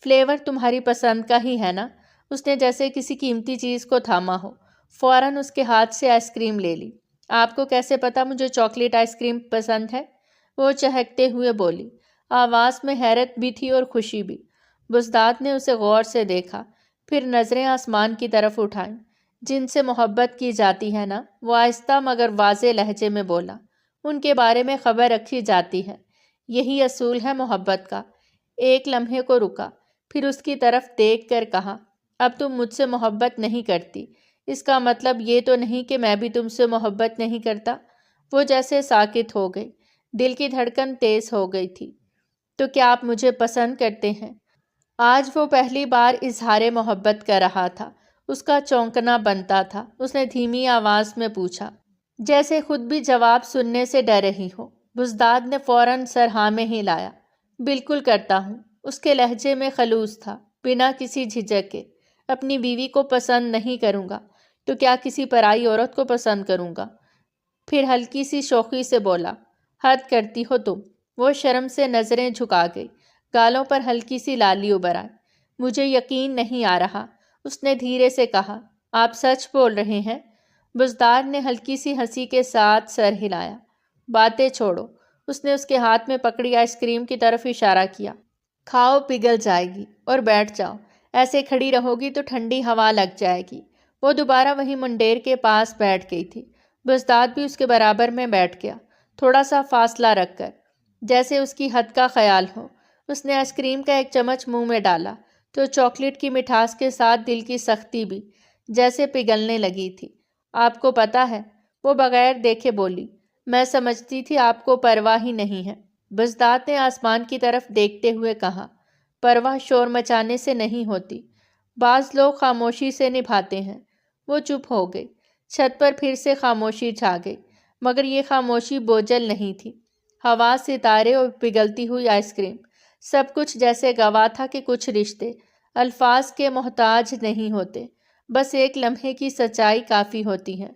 فلیور تمہاری پسند کا ہی ہے نا؟ اس نے جیسے کسی قیمتی چیز کو تھاما ہو، فوراً اس کے ہاتھ سے آئس کریم لے لی۔ آپ کو کیسے پتا مجھے چاکلیٹ آئس کریم پسند ہے؟ وہ چہکتے ہوئے بولی۔ آواز میں حیرت بھی تھی اور خوشی بھی۔ بزداد نے اسے غور سے دیکھا، پھر نظریں آسمان کی طرف اٹھائیں۔ جن سے محبت کی جاتی ہے نا، وہ آہستہ مگر واضح لہجے میں بولا، ان کے بارے میں خبر رکھی جاتی ہے۔ یہی اصول ہے محبت کا۔ ایک لمحے کو رکا، پھر اس کی طرف دیکھ کر کہا، اب تم مجھ سے محبت نہیں کرتی، اس کا مطلب یہ تو نہیں کہ میں بھی تم سے محبت نہیں کرتا۔ وہ جیسے ساکت ہو گئی، دل کی دھڑکن تیز ہو گئی تھی۔ تو کیا آپ مجھے پسند کرتے ہیں؟ آج وہ پہلی بار اظہار محبت کر رہا تھا۔ اس کا چونکنا بنتا تھا۔ اس نے دھیمی آواز میں پوچھا، جیسے خود بھی جواب سننے سے ڈر رہی ہو۔ بزداد نے فوراً سر ہاں میں ہلایا۔ بالکل کرتا ہوں۔ اس کے لہجے میں خلوص تھا، بنا کسی جھجک کے۔ اپنی بیوی کو پسند نہیں کروں گا تو کیا کسی پرائی عورت کو پسند کروں گا؟ پھر ہلکی سی شوخی سے بولا، حد کرتی ہو تم۔ وہ شرم سے نظریں جھکا گئی، گالوں پر ہلکی سی لالی ابھر آئی۔ مجھے یقین نہیں آ رہا، اس نے دھیرے سے کہا۔ آپ سچ بول رہے ہیں؟ بزداد نے ہلکی سی ہنسی کے ساتھ سر ہلایا۔ باتیں چھوڑو، اس نے اس کے ہاتھ میں پکڑی آئس کریم کی طرف اشارہ کیا۔ کھاؤ، پگھل جائے گی، اور بیٹھ جاؤ، ایسے کھڑی رہو گی تو ٹھنڈی ہوا لگ جائے گی۔ وہ دوبارہ وہی منڈیر کے پاس بیٹھ گئی تھی۔ بزداد بھی اس کے برابر میں بیٹھ گیا، تھوڑا سا فاصلہ رکھ کر، جیسے اس کی حد کا خیال ہو۔ اس نے آئس کریم کا 1 چمچ منہ میں ڈالا تو چاکلیٹ کی مٹھاس کے ساتھ دل کی سختی بھی جیسے پگھلنے لگی تھی۔ آپ کو پتہ ہے، وہ بغیر دیکھے بولی، میں سمجھتی تھی آپ کو پرواہ ہی نہیں ہے۔ بزداد نے آسمان کی طرف دیکھتے ہوئے کہا، پرواہ شور مچانے سے نہیں ہوتی، بعض لوگ خاموشی سے نبھاتے ہیں۔ وہ چپ ہو گئی۔ چھت پر پھر سے خاموشی چھا گئی، مگر یہ خاموشی بوجھل نہیں تھی۔ ہوا، ستارے اور پگھلتی ہوئی آئس کریم، سب کچھ جیسے گواہ تھا کہ کچھ رشتے الفاظ کے محتاج نہیں ہوتے، بس ایک لمحے کی سچائی کافی ہوتی ہے۔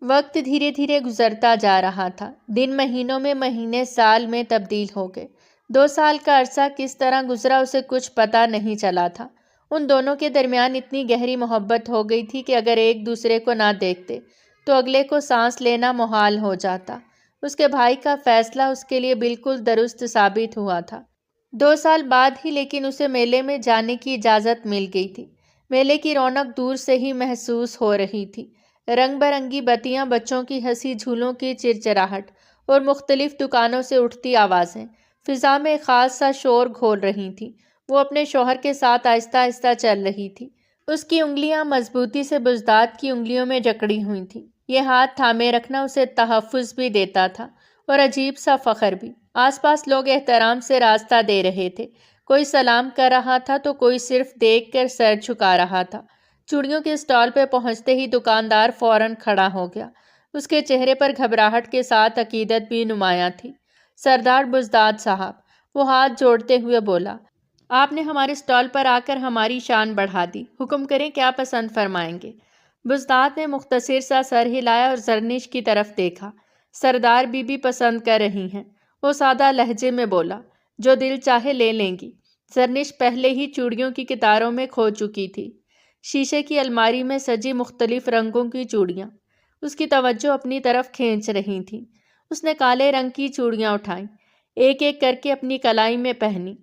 وقت دھیرے دھیرے گزرتا جا رہا تھا۔ دن مہینوں میں، مہینے سال میں تبدیل ہو گئے۔ 2 سال کا عرصہ کس طرح گزرا اسے کچھ پتہ نہیں چلا تھا۔ ان دونوں کے درمیان اتنی گہری محبت ہو گئی تھی کہ اگر ایک دوسرے کو نہ دیکھتے تو اگلے کو سانس لینا محال ہو جاتا۔ اس کے بھائی کا فیصلہ اس کے لیے بالکل درست ثابت ہوا تھا۔ 2 سال بعد ہی لیکن اسے میلے میں جانے کی اجازت مل گئی تھی۔ میلے کی رونق دور سے ہی محسوس ہو رہی تھی۔ رنگ برنگی بتیاں، بچوں کی ہنسی، جھولوں کی چرچراہٹ اور مختلف دکانوں سے اٹھتی آوازیں فضا میں ایک خاص سا شور گھول رہی تھیں۔ وہ اپنے شوہر کے ساتھ آہستہ آہستہ چل رہی تھی۔ اس کی انگلیاں مضبوطی سے بزداد کی انگلیوں میں جکڑی ہوئی تھیں۔ یہ ہاتھ تھامے رکھنا اسے تحفظ بھی دیتا تھا اور عجیب سا فخر بھی۔ آس پاس لوگ احترام سے راستہ دے رہے تھے، کوئی سلام کر رہا تھا تو کوئی صرف دیکھ کر سر جھکا رہا تھا۔ چوڑیوں کے اسٹال پہ پہنچتے ہی دکاندار فوراً کھڑا ہو گیا۔ اس کے چہرے پر گھبراہٹ کے ساتھ عقیدت بھی نمایاں تھی۔ سردار بزداد صاحب، وہ ہاتھ جوڑتے ہوئے بولا، آپ نے ہمارے اسٹال پر آ کر ہماری شان بڑھا دی۔ حکم کریں، کیا پسند فرمائیں گے؟ بزداد نے مختصر سا سر ہلایا اور زرنش کی طرف دیکھا۔ سردار بی بی پسند کر رہی ہیں، وہ سادہ لہجے میں بولا، جو دل چاہے لے لیں گی۔ زرنش پہلے ہی چوڑیوں کی قطاروں میں کھو چکی تھی۔ شیشے کی الماری میں سجی مختلف رنگوں کی چوڑیاں اس کی توجہ اپنی طرف کھینچ رہی تھیں۔ اس نے کالے رنگ کی چوڑیاں اٹھائیں، ایک ایک کر کے اپنی کلائی میں پہنی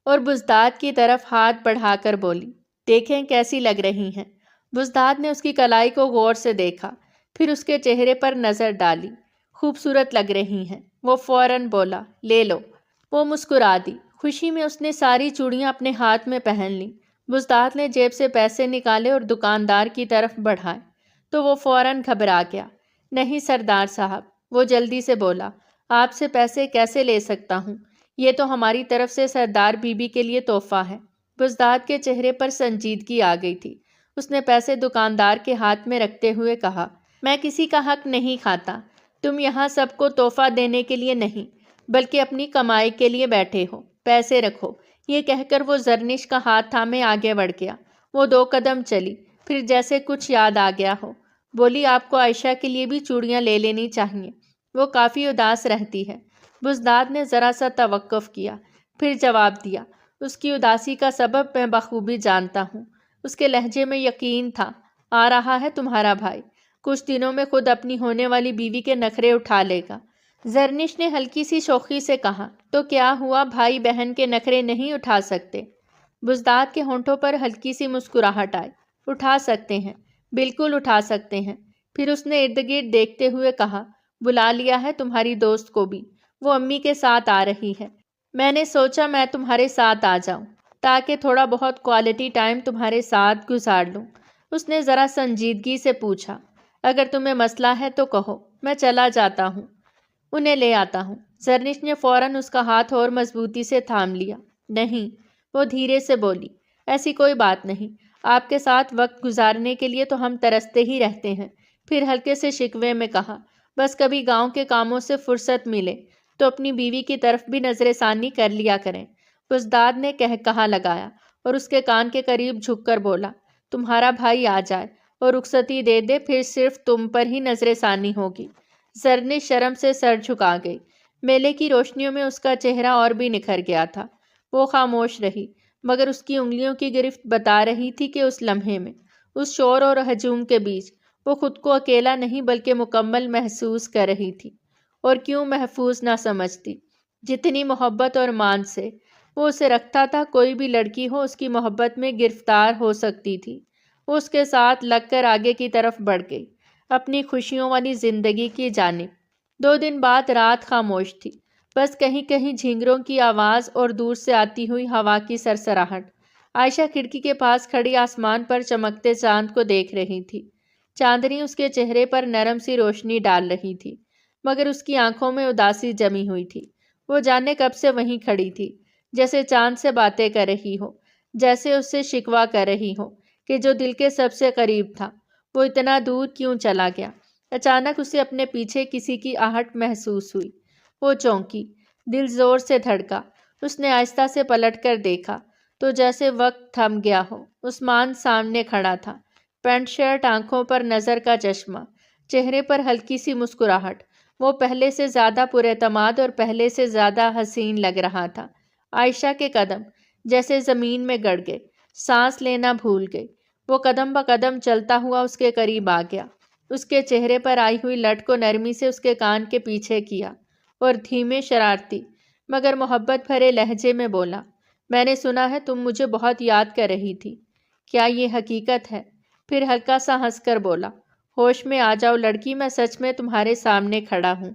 اور بزداد کی طرف ہاتھ بڑھا کر بولی، دیکھیں کیسی لگ رہی ہیں۔ بزداد نے اس کی کلائی کو غور سے دیکھا، پھر اس کے چہرے پر نظر ڈالی۔ خوبصورت لگ رہی ہیں، وہ فوراً بولا، لے لو۔ وہ مسکرا دی۔ خوشی میں اس نے ساری چوڑیاں اپنے ہاتھ میں پہن لیں۔ بزداد نے جیب سے پیسے نکالے اور دکاندار کی طرف بڑھائے تو وہ فوراً گھبرا گیا۔ نہیں سردار صاحب، وہ جلدی سے بولا، آپ سے پیسے کیسے لے سکتا ہوں؟ یہ تو ہماری طرف سے سردار بی بی کے لیے تحفہ ہے۔ بزداد کے چہرے پر سنجیدگی آ گئی تھی۔ اس نے پیسے دکاندار کے ہاتھ میں رکھتے ہوئے کہا، میں کسی کا حق نہیں کھاتا۔ تم یہاں سب کو تحفہ دینے کے لیے نہیں بلکہ اپنی کمائی کے لیے بیٹھے ہو۔ پیسے رکھو۔ یہ کہہ کر وہ زرنش کا ہاتھ تھامے آگے بڑھ گیا۔ وہ 2 قدم چلی، پھر جیسے کچھ یاد آ گیا ہو بولی، آپ کو عائشہ کے لیے بھی چوڑیاں لے لینی چاہیے، وہ کافی اداس رہتی ہے۔ بزداد نے ذرا سا توقف کیا، پھر جواب دیا، اس کی اداسی کا سبب میں بخوبی جانتا ہوں۔ اس کے لہجے میں یقین تھا، آ رہا ہے تمہارا بھائی، کچھ دنوں میں خود اپنی ہونے والی بیوی کے نخرے اٹھا لے گا۔ زرنش نے ہلکی سی شوخی سے کہا، تو کیا ہوا، بھائی بہن کے نخرے نہیں اٹھا سکتے؟ بزداد کے ہونٹوں پر ہلکی سی مسکراہٹ آئی، اٹھا سکتے ہیں، بالکل اٹھا سکتے ہیں۔ پھر اس نے ارد گرد دیکھتے ہوئے کہا، بلا لیا ہے تمہاری دوست کو بھی، وہ امی کے ساتھ آ رہی ہے۔ میں نے سوچا میں تمہارے ساتھ آ جاؤں تاکہ تھوڑا بہت کوالٹی ٹائم تمہارے ساتھ گزار لوں۔ اس نے ذرا سنجیدگی سے پوچھا، اگر تمہیں مسئلہ ہے تو کہو، میں چلا جاتا ہوں، انہیں لے آتا ہوں۔ زرنش نے فوراً اس کا ہاتھ اور مضبوطی سے تھام لیا۔ نہیں، وہ دھیرے سے بولی، ایسی کوئی بات نہیں، آپ کے ساتھ وقت گزارنے کے لیے تو ہم ترستے ہی رہتے ہیں۔ پھر ہلکے سے شکوے میں کہا، بس کبھی گاؤں کے کاموں سے فرصت ملے تو اپنی بیوی کی طرف بھی نظر ثانی کر لیا کریں۔ بزداد نے کہا لگایا اور اس کے کان کے قریب جھک کر بولا، تمہارا بھائی آ جائے اور رخصتی دے دے، پھر صرف تم پر ہی نظر ثانی ہوگی۔ زرنش شرم سے سر جھکا گئی۔ میلے کی روشنیوں میں اس کا چہرہ اور بھی نکھر گیا تھا۔ وہ خاموش رہی، مگر اس کی انگلیوں کی گرفت بتا رہی تھی کہ اس لمحے میں، اس شور اور ہجوم کے بیچ، وہ خود کو اکیلا نہیں بلکہ مکمل محسوس کر رہی تھی۔ اور کیوں محفوظ نہ سمجھتی؟ جتنی محبت اور مان سے وہ اسے رکھتا تھا، کوئی بھی لڑکی ہو اس کی محبت میں گرفتار ہو سکتی تھی۔ وہ اس کے ساتھ لگ کر آگے کی طرف بڑھ گئی، اپنی خوشیوں والی زندگی کی جانب۔ 2 دن بعد رات خاموش تھی، بس کہیں کہیں جھینگروں کی آواز اور دور سے آتی ہوئی ہوا کی سرسراہٹ۔ عائشہ کھڑکی کے پاس کھڑی آسمان پر چمکتے چاند کو دیکھ رہی تھی۔ چاندنی اس کے چہرے پر نرم سی روشنی ڈال رہی تھی، مگر اس کی آنکھوں میں اداسی جمی ہوئی تھی۔ وہ جانے کب سے وہیں کھڑی تھی، جیسے چاند سے باتیں کر رہی ہو، جیسے اس سے شکوہ کر رہی ہو کہ جو دل کے سب سے قریب تھا وہ اتنا دور کیوں چلا گیا۔ اچانک اسے اپنے پیچھے کسی کی آہٹ محسوس ہوئی۔ وہ چونکی، دل زور سے دھڑکا۔ اس نے آہستہ سے پلٹ کر دیکھا تو جیسے وقت تھم گیا ہو۔ عثمان سامنے کھڑا تھا، پینٹ شرٹ، آنکھوں پر نظر کا چشمہ، چہرے پر ہلکی سی مسکراہٹ۔ وہ پہلے سے زیادہ پراعتماد اور پہلے سے زیادہ حسین لگ رہا تھا۔ عائشہ کے قدم جیسے زمین میں گڑ گئے، سانس لینا بھول گئی۔ وہ قدم بقدم چلتا ہوا اس کے قریب آ گیا، اس کے چہرے پر آئی ہوئی لٹ کو نرمی سے اس کے کان کے پیچھے کیا اور دھیمے، شرارتی مگر محبت بھرے لہجے میں بولا، میں نے سنا ہے تم مجھے بہت یاد کر رہی تھی، کیا یہ حقیقت ہے؟ پھر ہلکا سا ہنس کر بولا، ہوش میں آ جاؤ لڑکی، میں سچ میں تمہارے سامنے کھڑا ہوں۔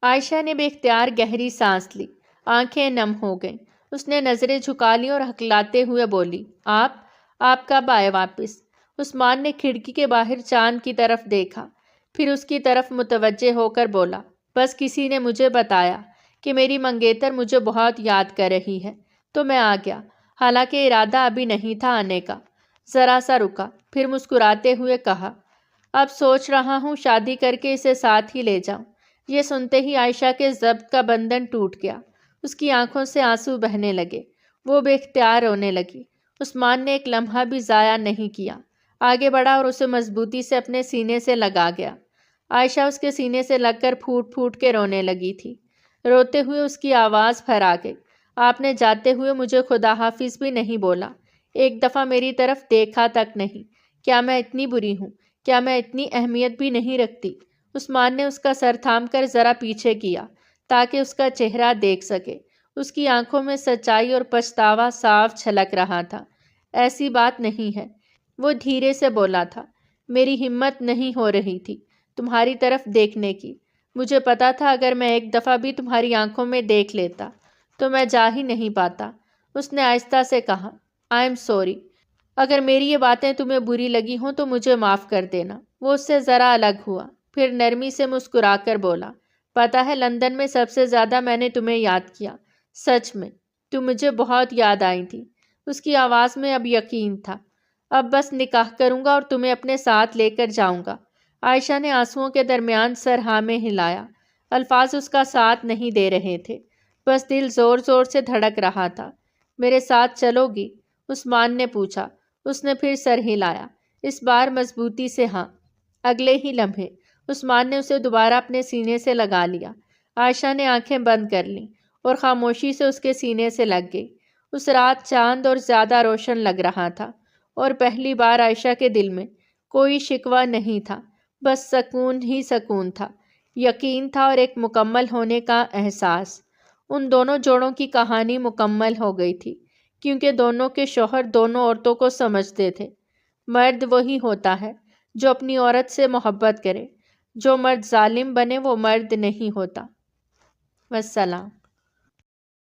عائشہ نے بے اختیار گہری سانس لی، آنکھیں نم ہو گئیں۔ اس نے نظریں جھکا لیں اور ہکلاتے ہوئے بولی، آپ کب آئے واپس؟ عثمان نے کھڑکی کے باہر چاند کی طرف دیکھا، پھر اس کی طرف متوجہ ہو کر بولا، بس کسی نے مجھے بتایا کہ میری منگیتر مجھے بہت یاد کر رہی ہے، تو میں آ گیا، حالانکہ ارادہ ابھی نہیں تھا آنے کا۔ ذرا سا رکا، پھر مسکراتے ہوئے کہا، اب سوچ رہا ہوں شادی کر کے اسے ساتھ ہی لے جاؤں۔ یہ سنتے ہی عائشہ کے ضبط کا بندھن ٹوٹ گیا، اس کی آنکھوں سے آنسو بہنے لگے، وہ بے اختیار رونے لگی۔ عثمان نے ایک لمحہ بھی ضائع نہیں کیا، آگے بڑھا اور اسے مضبوطی سے اپنے سینے سے لگا گیا۔ عائشہ اس کے سینے سے لگ کر پھوٹ پھوٹ کے رونے لگی تھی۔ روتے ہوئے اس کی آواز پھر آ گئی، آپ نے جاتے ہوئے مجھے خدا حافظ بھی نہیں بولا، ایک دفعہ میری طرف دیکھا تک نہیں۔ کیا میں اتنی بری ہوں؟ کیا میں اتنی اہمیت بھی نہیں رکھتی؟ عثمان نے اس کا سر تھام کر ذرا پیچھے کیا تاکہ اس کا چہرہ دیکھ سکے۔ اس کی آنکھوں میں سچائی اور پچھتاوا صاف جھلک رہا تھا۔ ایسی بات نہیں ہے، وہ دھیرے سے بولا تھا، میری ہمت نہیں ہو رہی تھی تمہاری طرف دیکھنے کی۔ مجھے پتا تھا اگر میں ایک دفعہ بھی تمہاری آنکھوں میں دیکھ لیتا تو میں جا ہی نہیں پاتا۔ اس نے آہستہ سے کہا، آئی ایم سوری، اگر میری یہ باتیں تمہیں بری لگی ہوں تو مجھے معاف کر دینا۔ وہ اس سے ذرا الگ ہوا، پھر نرمی سے مسکرا کر بولا، پتا ہے لندن میں سب سے زیادہ میں نے تمہیں یاد کیا، سچ میں تم مجھے بہت یاد آئی تھی۔ اس کی آواز میں اب یقین تھا۔ اب بس نکاح کروں گا اور تمہیں اپنے ساتھ لے کر جاؤں گا۔ عائشہ نے آنسوؤں کے درمیان سر ہاں میں ہلایا۔ الفاظ اس کا ساتھ نہیں دے رہے تھے، بس دل زور زور سے دھڑک رہا تھا۔ میرے ساتھ چلو گی؟ عثمان نے پوچھا۔ اس نے پھر سر ہلایا، اس بار مضبوطی سے ہاں۔ اگلے ہی لمحے عثمان نے اسے دوبارہ اپنے سینے سے لگا لیا۔ عائشہ نے آنکھیں بند کر لیں اور خاموشی سے اس کے سینے سے لگ گئی۔ اس رات چاند اور زیادہ روشن لگ رہا تھا، اور پہلی بار عائشہ کے دل میں کوئی شکوہ نہیں تھا، بس سکون ہی سکون تھا، یقین تھا اور ایک مکمل ہونے کا احساس۔ ان دونوں جوڑوں کی کہانی مکمل ہو گئی تھی، کیونکہ دونوں کے شوہر دونوں عورتوں کو سمجھتے تھے۔ مرد وہی ہوتا ہے جو اپنی عورت سے محبت کرے، جو مرد ظالم بنے وہ مرد نہیں ہوتا۔ والسلام۔